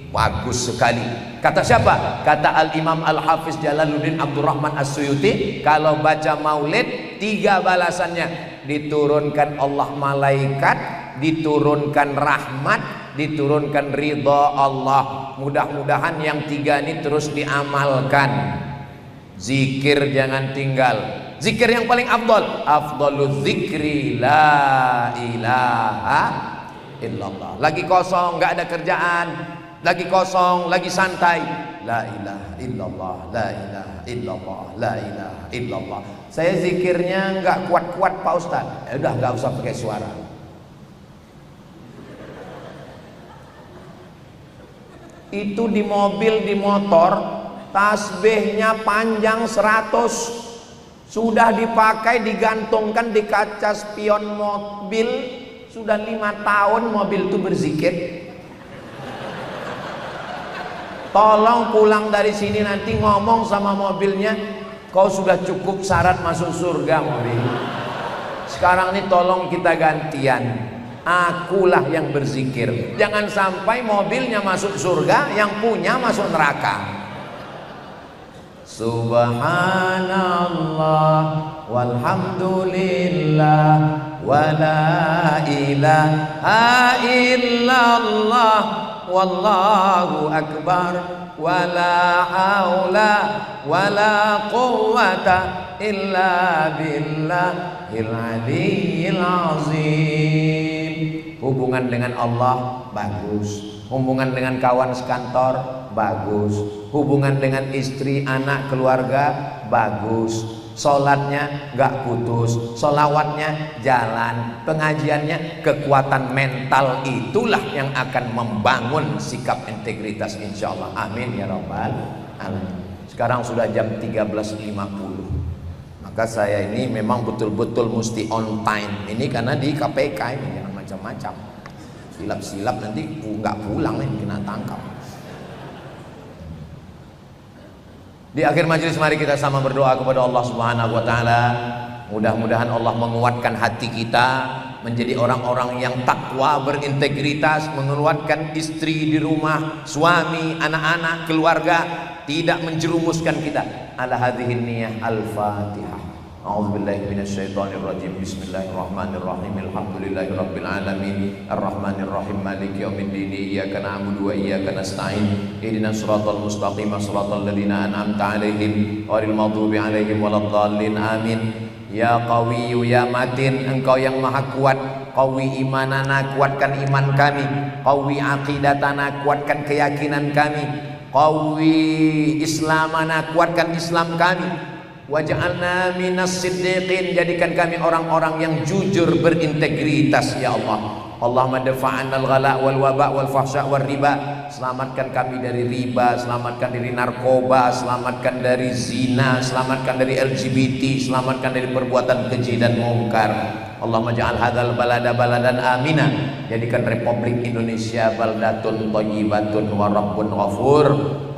bagus sekali. Kata siapa? Kata Al-Imam Al-Hafiz Jalaluddin Abdurrahman As-Suyuti, kalau baca maulid 3 balasannya: diturunkan Allah malaikat, diturunkan rahmat, diturunkan ridha Allah. Mudah-mudahan yang 3 ini terus diamalkan. Zikir jangan tinggal. Zikir yang paling afdal, afdalul zikri la ilaha illallah. Lagi kosong, nggak ada kerjaan, lagi kosong, lagi santai, la ilaha illallah, la ilaha illallah, la ilaha illallah. Saya zikirnya nggak kuat-kuat Pak Ustadz. Ya udah, nggak usah pakai suara. Itu di mobil, di motor, tasbihnya panjang 100, sudah dipakai, digantungkan di kaca spion mobil, sudah 5 tahun mobil itu berzikir. Tolong pulang dari sini nanti ngomong sama mobilnya, kau sudah cukup syarat masuk surga mobil. Sekarang ini tolong kita gantian, akulah yang berzikir. Jangan sampai mobilnya masuk surga, yang punya masuk neraka. Subhanallah walhamdulillah wala ilaha illallah wallahu akbar wala haula wala quwwata illa billahil aliyyil azim. Hubungan dengan Allah bagus, hubungan dengan kawan sekantor bagus, hubungan dengan istri, anak, keluarga bagus, sholatnya gak putus, sholawatnya jalan, pengajiannya, kekuatan mental itulah yang akan membangun sikap integritas insyaallah. Amin ya rabbal alamin. Sekarang sudah jam 13.50, maka saya ini memang betul-betul mesti on time ini karena di KPK ini jangan macam-macam, silap-silap nanti nggak pulang nih, kena tangkap. Di akhir majelis mari kita sama berdoa kepada Allah Subhanahu wa taala. Mudah-mudahan Allah menguatkan hati kita menjadi orang-orang yang takwa, berintegritas, menguatkan istri di rumah, suami, anak-anak, keluarga, tidak menjerumuskan kita. Ala hadhihi niyyah al-Fatihah. A'udzubillahi minasyaitonirrajim. Bismillahirrahmanirrahim. Alhamdulillahirabbil alamin. Arrahmanirrahim. Maliki yaumiddin. Iyyaka na'budu wa iyyaka nasta'in. Ihdinas siratal mustaqim. Shiratal ladzina an'amta 'alaihim ghairil maghdubi 'alaihim waladdallin. Amin. Ya Qawiyyu ya Matin, Engkau yang Maha Kuat. Qawi imanana, kuatkan iman kami. Qawi aqidatana, kuatkan keyakinan kami. Qawi islamana, kuatkan Islam kami. Waj'alna minas siddiqin, jadikan kami orang-orang yang jujur, berintegritas ya Allah. Allahumma dafa'an al-ghala wal waba wal fahsya wal riba. Selamatkan kami dari riba, selamatkan dari narkoba, selamatkan dari zina, selamatkan dari LGBT, selamatkan dari perbuatan keji dan mungkar. Allahumma ja'al hadzal balada baladan amina, jadikan Republik Indonesia baldatun thayyibatun wa rabbun ghafur.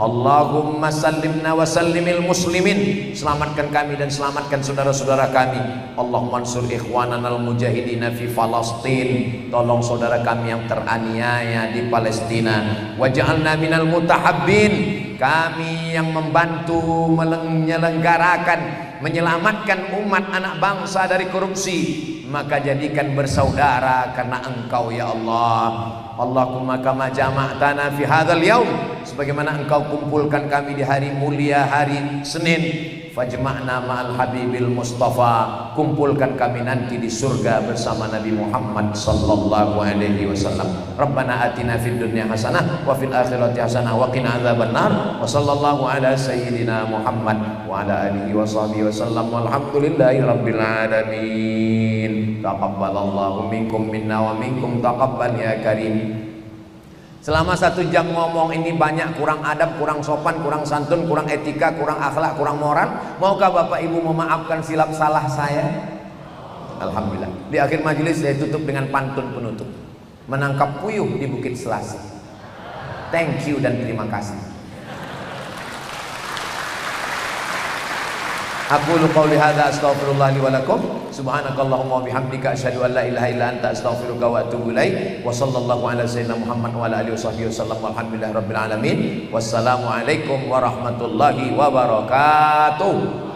Allahumma sallimna wa sallimil muslimin, selamatkan kami dan selamatkan saudara-saudara kami. Allahumma ansur ikhwananal mujahidina fi Falastin, tolong saudara kami yang teraniaya di Palestina. Waj'alna minal mutahabbin, kami yang membantu menyelenggarakan, menyelamatkan umat anak bangsa dari korupsi. Maka jadikan bersaudara karena Engkau ya Allah. Allahumma kama jama'tana fi hadzal yaum, sebagaimana Engkau kumpulkan kami di hari mulia hari Senin, fajma'na ma'al habibil mustafa, kumpulkan kami nanti di surga bersama Nabi Muhammad sallallahu alaihi wasallam. Rabbana atina fid dunya hasanah wa fil akhirati hasanah wa qina adzabannar. Wa sallallahu ala sayyidina Muhammad wa ala alihi wa sahbihi wasallam. Walhamdulillahi rabbil alamin. Taqabbalallahu minkum minna wa minkum taqabbal ya karim. Selama 1 jam ngomong ini banyak kurang adab, kurang sopan, kurang santun, kurang etika, kurang akhlak, kurang moral. Maukah Bapak Ibu memaafkan silap salah saya? Alhamdulillah. Di akhir majelis saya tutup dengan pantun penutup. Menangkap puyuh di Bukit Selasih. Thank you dan terima kasih. Aku qouli hadza astaghfirullah li wa lakum subhanakallahumma wa bihamdika asyhadu an la ilaha illa anta astaghfiruka wa atubu ilaik wa sallallahu ala sayyidina Muhammad wa ala alihi washabbihi wasallam walhamdulillahi rabbil alamin wassalamu alaikum warahmatullahi wabarakatuh.